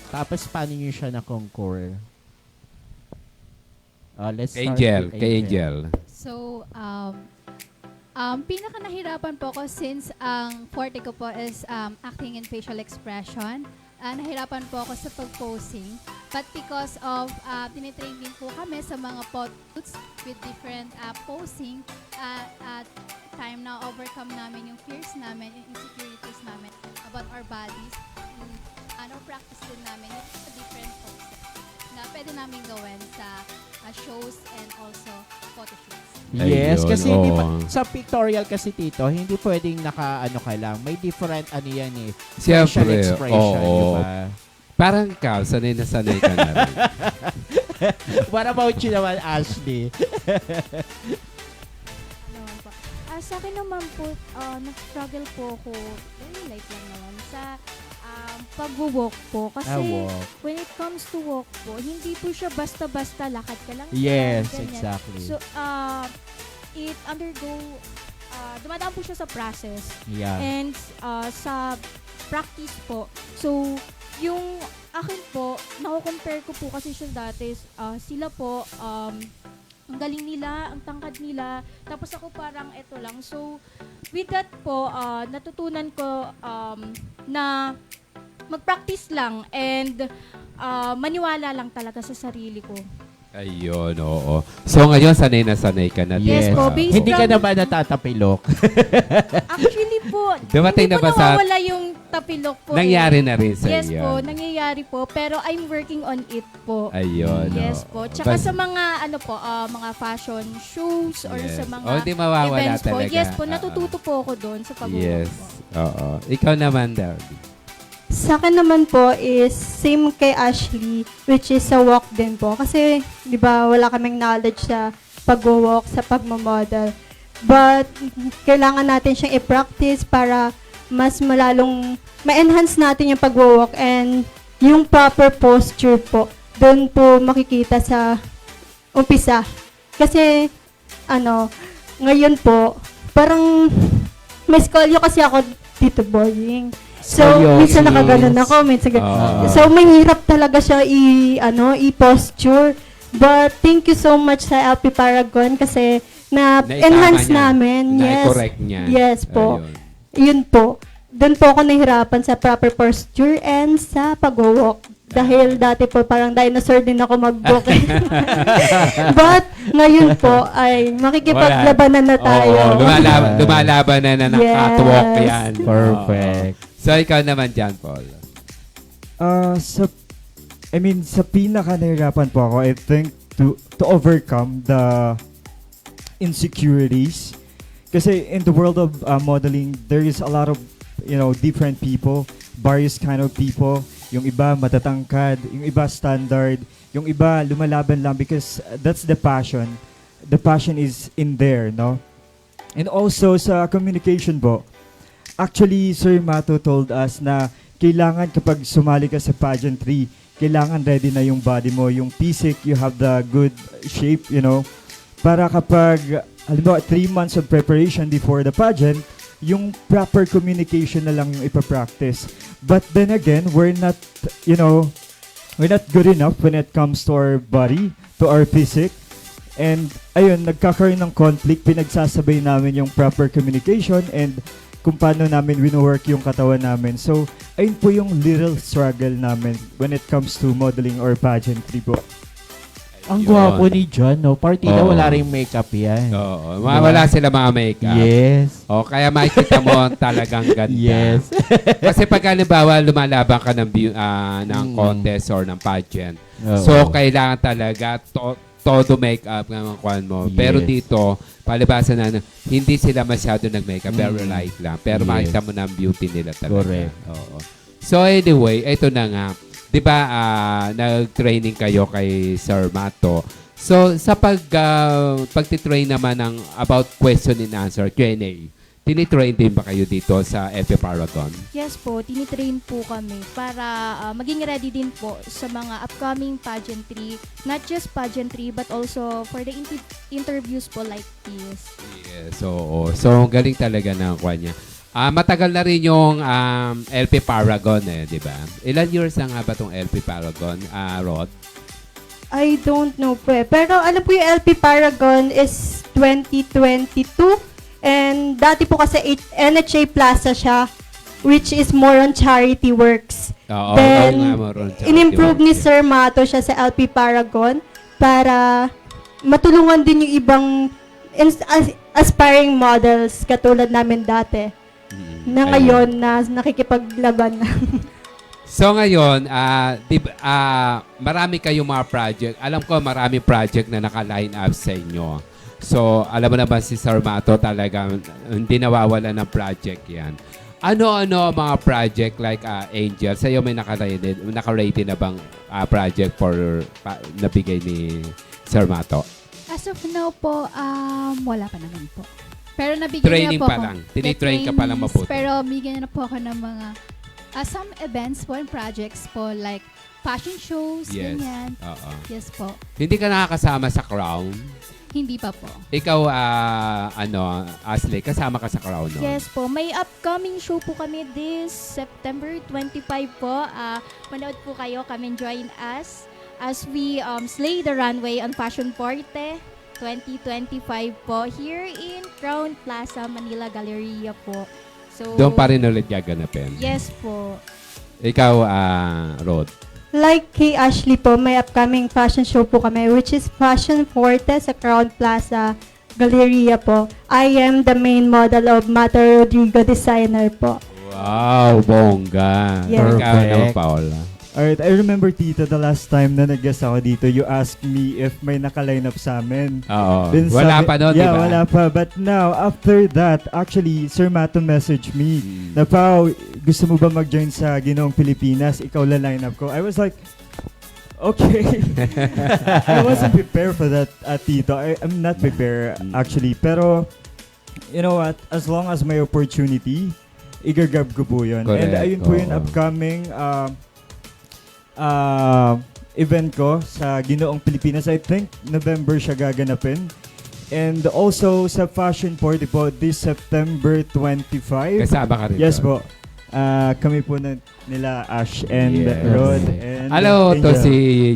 Tapos paano nyo siya na-conquer? Let's start Angel, with kay Angel. So, pinaka nahirapan po ako since ang forte ko po is acting and facial expression. Nahirapan po ako sa pag-posing. But because of tinitrain din po kami sa mga photos with different posing, at time na overcome namin yung fears namin, yung insecurities namin about our bodies. Practice din namin yung different poses na pwede namin gawin sa shows and also photoshoots. Yes, Ayun, kasi hindi oo. sa pictorial kasi, Tito, hindi pwedeng naka-ano ka lang. May different ano yan eh. Siyempre, Facial expression, oo. di ba? Parang ka, sanay na sanay ka na rin. What about you naman, Ashley? Sa akin naman po, nag-struggle po ako, very light lang naman, sa pag-walk po. Kasi Walk. when it comes to walk po, hindi po siya basta-basta lakad ka lang. Yes, ganyan. exactly. So, it dumadaan po siya sa process. Yeah. And sa practice po. So, yung akin po, nako-compare ko po kasi siya dati, sila po, ang galing nila, ang tangkad nila. Tapos ako parang eto lang. So, with that po, natutunan ko na mag-practice lang and maniwala lang talaga sa sarili ko. Ayun, oo. So ngayon, sanay na sanay ka na. Yes po, diba? based Hindi ka na ba natatapilok? Actually po, Dumating hindi na po ba sa- nawawala yung tapilok po. Nangyari na rin sa Yes iyo. po, nangyayari po. Pero I'm working on it po. Ayun. Yes oo. po. Tsaka Bas- sa mga mga fashion shows or Yes. sa mga Oh, di mawawala events po. talaga. Yes po, Oo. natututo po ako doon sa pag-work Yes. po. Oo. Ikaw naman, Darby. Sa akin naman po is same kay Ashley, which is sa walk din po. Kasi, di ba, wala kaming knowledge sa pag-walk, sa pagmamodel. But, kailangan natin siyang i-practice para mas malalong ma-enhance natin yung pag-walk and yung proper posture po. Doon po makikita sa umpisa. Kasi, ngayon po, parang may scolio kasi ako dito, boying. So, Scoliosis. minsan nakaganon ako, minsan So, mahirap talaga siya i-posture. But, thank you so much sa LP Paragon kasi na-enhance namin. Yes. Na-correct niya. Yes po. Ayun. Yun po. Doon po ako nahirapan sa proper posture and sa pag-walk. Dahil dati po parang dinosaur din ako mag-walk. But, ngayon po ay makikipaglabanan na tayo. Oo, lumalaban na nakatwalk Yes. yan. Perfect. Oo. So, ikaw naman dyan, Paul. Sa pinaka nahirapan po ako, I think to overcome the insecurities. Kasi in the world of modeling, there is a lot of, different people, various kind of people. Yung iba matatangkad, yung iba standard, yung iba lumalaban lang because that's the passion. The passion is in there, no? And also sa communication po, actually, Sir Mato told us na kailangan kapag sumali ka sa pageantry, kailangan ready na yung body mo, yung physique, you have the good shape, para kapag, halimbawa, 3 months of preparation before the pageant, yung proper communication na lang yung ipapractice. But then again, we're not good enough when it comes to our body, to our physique. And, ayun, nagkakaroon ng conflict, pinagsasabay namin yung proper communication and kung paano namin wino-work yung katawan namin. So, ayun po yung little struggle namin when it comes to modeling or pageantry po. Ang Ayun. gwapo ni John, no? Partida, Oo. wala rin makeup yan. Oo. Wala sila mga makeup. Yes. O, kaya makikita mo talagang ganda. Yes. Kasi pag halimbawa lumalaban ka ng contest or ng pageant, Oo. so kailangan talaga todo makeup ng kwan mo. Yes. Pero dito, palibasan na, hindi sila masyado nag-makeup, pero light lang. Pero Yes. makita mo na ang beauty nila talaga. Correct. Oo. So anyway, ito na nga. 'Di ba nag-training kayo kay Sir Mato? So sa pagtitrain naman ng about question and answer, Q&A, tinitrain din ba kayo dito sa FP Paragon? Yes po, tinitrain po kami para maging ready din po sa mga upcoming pageantry. Not just pageantry, but also for the interviews po like this. Yes, oo. So galing talaga ng kwan niya. Matagal na rin yung LP Paragon di ba? Ilan years na nga ba itong LP Paragon, Rod? I don't know po eh. Pero alam ko yung LP Paragon is 2022. And dati po kasi NHA Plaza siya, which is more on charity works. Oo, Then, oo nga, Maron. in-improve ni Sir Mato siya sa LP Paragon para matulungan din yung ibang aspiring models katulad namin dati. Na ngayon na nakikipaglaban na. So ngayon, marami kayong mga project. Alam ko marami project na naka-line up sa inyo. So, alam mo naman si Sir Mato talagang hindi nawawala ng project yan. Ano-ano mga project like Angel? Sa'yo may naka-rated na bang project for nabigay ni Sir Mato? As of now po, wala pa naman po. Pero nabigyan Training na po pa ako. lang. Tinitrain ka pa lang Trainings, mabuti. Pero bigyan na po ako ng mga some events po and projects po like fashion shows, Yes. ganyan. Oo. Yes po. Hindi ka nakakasama sa Crown? Hindi pa po. Ikaw, Ashley, kasama ka sa Crown, no? Yes po, may upcoming show po kami this September 25 po. Manood po kayo, come and join us as we slay the runway on Fashion Forte. 2025 po here in Crown Plaza, Manila Galleria po. So, Doon pa rin ulit gaganapin. Yes po. Ikaw, Rod. Like kay Ashley po, may upcoming fashion show po kami, which is Fashion Forte sa Crown Plaza, Galleria po. I am the main model of Mata Rodrigo Designer po. Wow, bongga. Yes. Ikaw naman, Paola. Alright, I remember, Tito, the last time na nag-guest ako dito, you asked me if may naka-line up sa amin. Oo. Then Wala sabi- pa doon, Yeah, di ba? wala pa. But now, after that, actually, Sir Mato messaged me na, Pao, gusto mo ba mag-join sa Ginoong Pilipinas? Ikaw la line up ko. I was like, okay. I wasn't prepared for that, Tito. I'm not prepared, actually. Pero, you know what? As long as may opportunity, igagab ko po yun. Correct, And ayun po yung oo. upcoming event ko sa Ginoong Pilipinas. I think November siya gaganapin. And also sa Fashion Party po this September 25. Kasama ka rin Yes doon. po. Kami po nila Ash and Yes. Rod and Hello, to Angel. si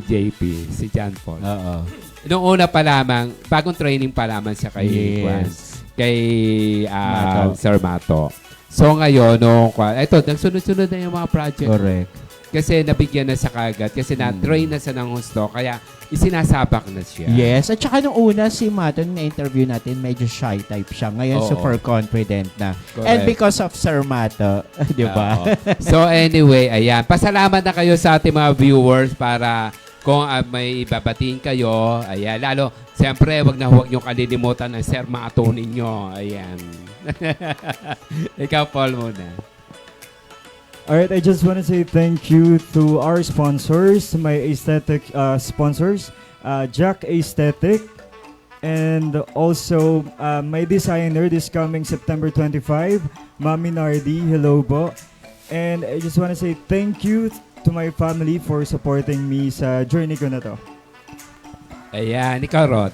JP, si John Paul. Oo. Noong una pa lamang, bagong training pa lamang siya kay Juan, Yes. kay Mato. Sir Mato. So ngayon, ito, nagsunod-sunod na yung mga project. Correct. Kasi nabigyan na siya kagad, kasi na-train na siya ng gusto, kaya isinasabak na siya. Yes. At saka nung una, si Mato, na interview natin, medyo shy type siya. Ngayon, Oo. super confident na. Correct. And because of Sir Mato, di ba? Oo. So anyway, ayan. Pasalamat na kayo sa ating mga viewers para kung may ibabatiin kayo. Ayan. Lalo, siyempre, wag niyong kalilimutan ang Sir Mato ninyo. Ayan. Ikaw, Paul, muna. Alright, I just want to say thank you to our sponsors, my aesthetic sponsors, Jack Aesthetic, and also my designer this coming September 25, Mami Nardi, hello po. And I just want to say thank you to my family for supporting me sa journey ko na to. Ayan. Ikaw, Rod.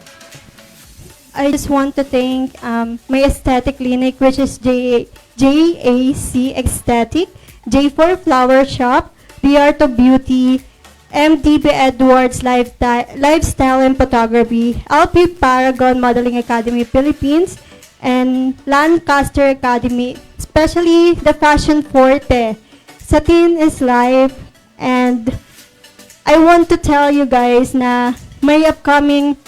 I just want to thank my aesthetic clinic, which is JAC Aesthetic, J4 Flower Shop, The Art of Beauty, MDB Edwards Lifestyle and Photography, LP Paragon Modeling Academy Philippines, and Lancaster Academy, especially the Fashion Forte. Satin is life, and I want to tell you guys na may upcoming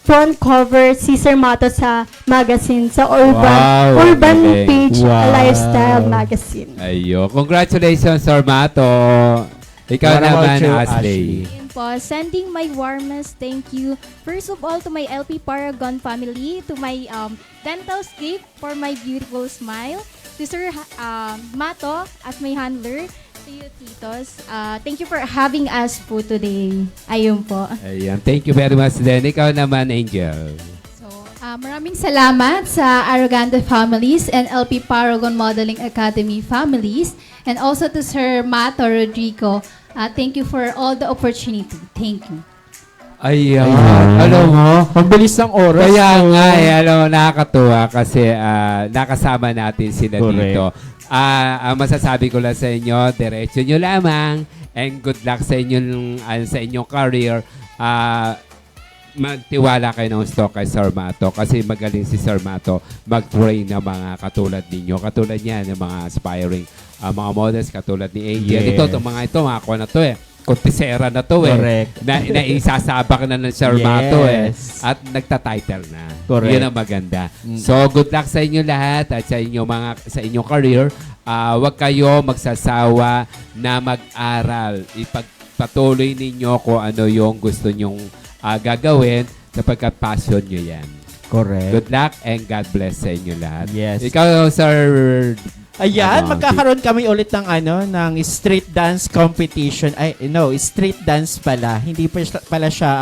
front cover si Sir Mato sa magazine, sa Wow, Urban galing. Page Wow. Lifestyle Magazine. Ayo. Congratulations, Sir Mato. Ikaw What about naman, you, Ashley. Yun po, sending my warmest thank you. First of all, to my LP Paragon family, to my dental scape for my beautiful smile, to Sir Mato as my handler, to you, Titos. Thank you for having us po today. Ayun po. Ayan. Thank you very much din. Ikaw naman, Angel. So, maraming salamat sa Arrogante families and LP Paragon Modeling Academy families, and also to Sir Mato Rodrigo. Thank you for all the opportunity. Thank you. Ayan. Ayan. Alam mo, Ang bilis ng oras. kaya nga, nakakatuwa kasi nakasama natin sila Correct. dito. Ang masasabi ko lang sa inyo, diretso nyo lamang and good luck sa inyong career. Magtiwala kayo ng gusto kay Sir Mato kasi magaling si Sir Mato mag-train ng mga katulad ninyo. Katulad niya ng mga aspiring mga models katulad ni Angel. Yes. Ito, mga ako na to Kontisera na to Correct. Naisasabak na ng Sir Yes. Mato At nagta-title na. Correct. Yun ang maganda. So, good luck sa inyo lahat at sa inyong career. Huwag kayo magsasawa na mag-aral. Ipagpatuloy ninyo kung ano yung gusto nyong gagawin sapagkat passion nyo yan. Correct. Good luck and God bless sa inyo lahat. Yes. Ikaw, Sir... Ayan, Ano, magkakaroon kami ulit ng street dance competition. Street dance pala. Hindi pala siya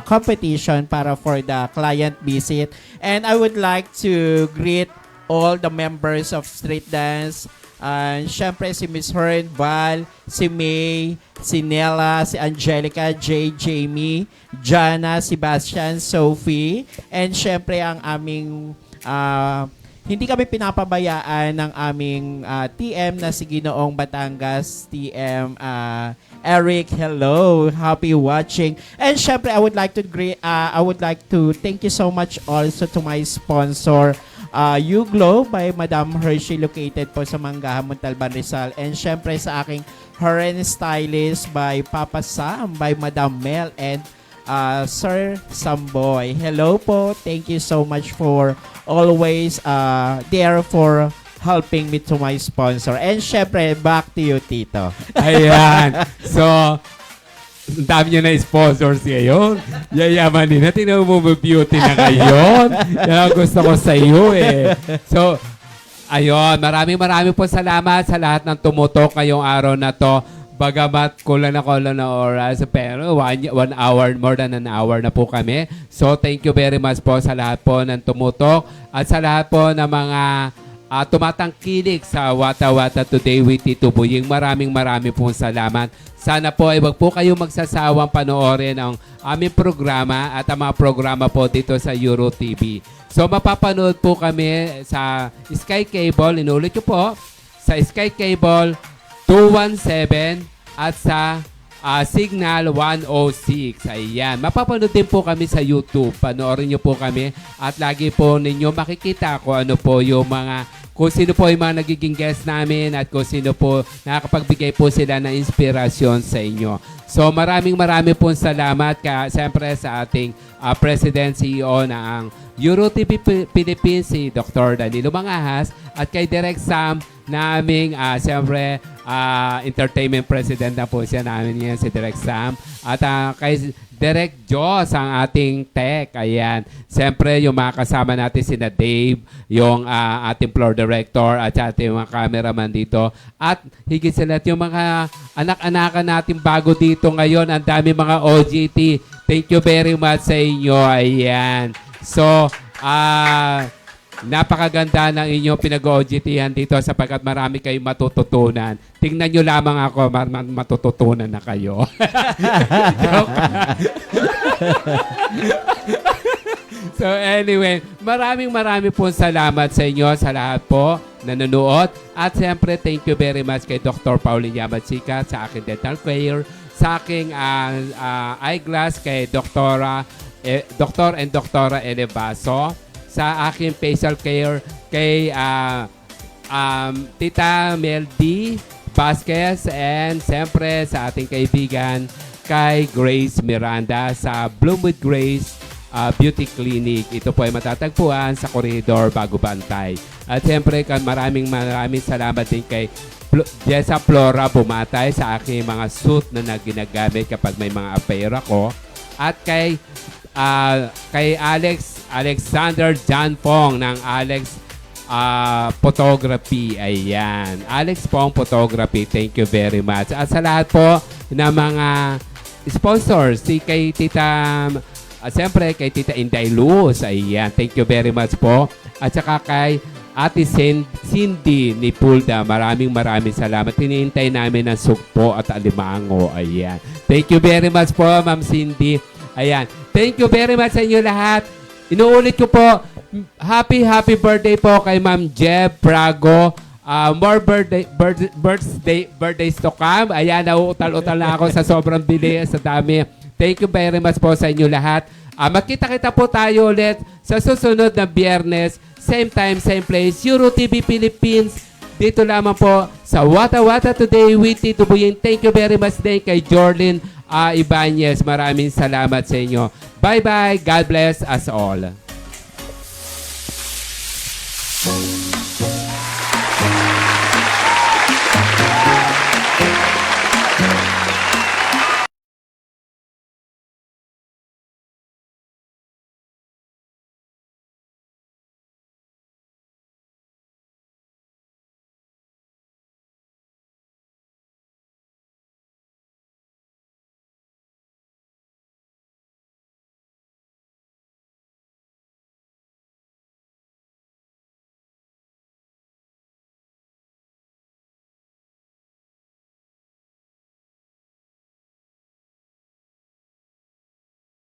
competition para for the client visit. And I would like to greet all the members of street dance. Siyempre si Miss Hearn, Val, si May, si Nella, si Angelica, Jamie, Jana, Sebastian, Sophie, and siyempre ang aming hindi kami pinapabayaan ng aming TM na si Ginoong Batangas, TM Eric. Hello, happy watching. And syempre, I would like to thank you so much also to my sponsor, Uglow by Madam Hershey, located po sa Manggahan, Montalban, Rizal. And syempre sa aking Hair and Stylist by Papa Sam, by Madam Mel and Sir Samboy. Hello po. Thank you so much for always there for helping me to my sponsor. And syempre, back to you, Tito. Ayan. So, ang dami nyo na sponsors ngayon. Yayaman din na. Tingnan mo, beauty na ngayon. Yan ang gusto ko sa iyo eh. So, ayun. Maraming po salamat sa lahat ng tumutok ngayong araw na to. Bagamat kulang na oras, pero 1 hour, more than an hour na po kami. So, thank you very much po sa lahat po ng tumutok at sa lahat po ng mga tumatangkilik sa Wata Wata Today with Tito Boying. Maraming pong salamat. Sana po ay wag po kayong magsasawang panoorin ang aming programa at ang mga programa po dito sa Euro TV. So, mapapanood po kami sa Sky Cable, inulit ko po, sa Sky Cable 217 at sa Signal 106. Ayan. Mapapanood din po kami sa YouTube. Panoorin nyo po kami at lagi po ninyo makikita kung ano po yung kung sino po yung mga nagiging guest namin at kung sino po nakakapagbigay po sila ng inspirasyon sa inyo. So maraming pong salamat siyempre sa ating President CEO na ang Euro TV Philippines, si Dr. Danilo Mangahas, at kay Direk Sam na aming siyempre entertainment president na po siya namin yan, si Direk Sam. At kay Direk Joss, ang ating tech. Ayan. Siyempre, yung mga kasama natin sina Dave, yung ating floor director at ating mga cameraman dito. At higit sa lahat, yung mga anak-anakan natin bago dito ngayon. Ang dami mga OGT. Thank you very much sa inyo. Ayan. So, napakaganda ng inyong pinag-OGT-han dito sapagkat marami kayong matututunan. Tingnan nyo lamang ako, matututunan na kayo. So anyway, maraming pong salamat sa inyo, sa lahat po nanonood. At siyempre, thank you very much kay Dr. Pauline Yamatsika sa aking dental care, sa aking eyeglass kay Dr. and Dr. Elevaso, sa aking facial care kay Tita Mel D. Vasquez, and siyempre sa ating kaibigan kay Grace Miranda sa Bloom with Grace Beauty Clinic. Ito po ay matatagpuan sa Corridor Bago Bantay. At siyempre maraming salamat din kay Jessa Flora Bumatay sa aking mga suit na ginagamit kapag may mga affair ako. At kay Alexander John Pong ng Alex Photography. Ayan. Alex Pong Photography. Thank you very much. At sa lahat po ng mga sponsors, kay Tita, siyempre kay Tita Inday Luz. Ayan. Thank you very much po. At saka kay Ate Cindy ni Pulda. Maraming salamat. Hinihintay namin ang sugpo at alimango. Ayan. Thank you very much po, Ma'am Cindy. Ayan. Thank you very much sa inyo lahat. Inuulit ko po, happy birthday po kay Ma'am Jeb Prago. More birthdays to come. Ayan, nauutal-utal na ako sa sobrang bilis, sa dami. Thank you very much po sa inyo lahat. Magkita-kita po tayo ulit sa susunod na Biyernes. Same time, same place. Euro TV Philippines. Dito lamang po sa Wata Wata Today with Tito Boying. Thank you very much din kay Jorlyn Ibanez. Maraming salamat sa inyo. Bye-bye. God bless us all.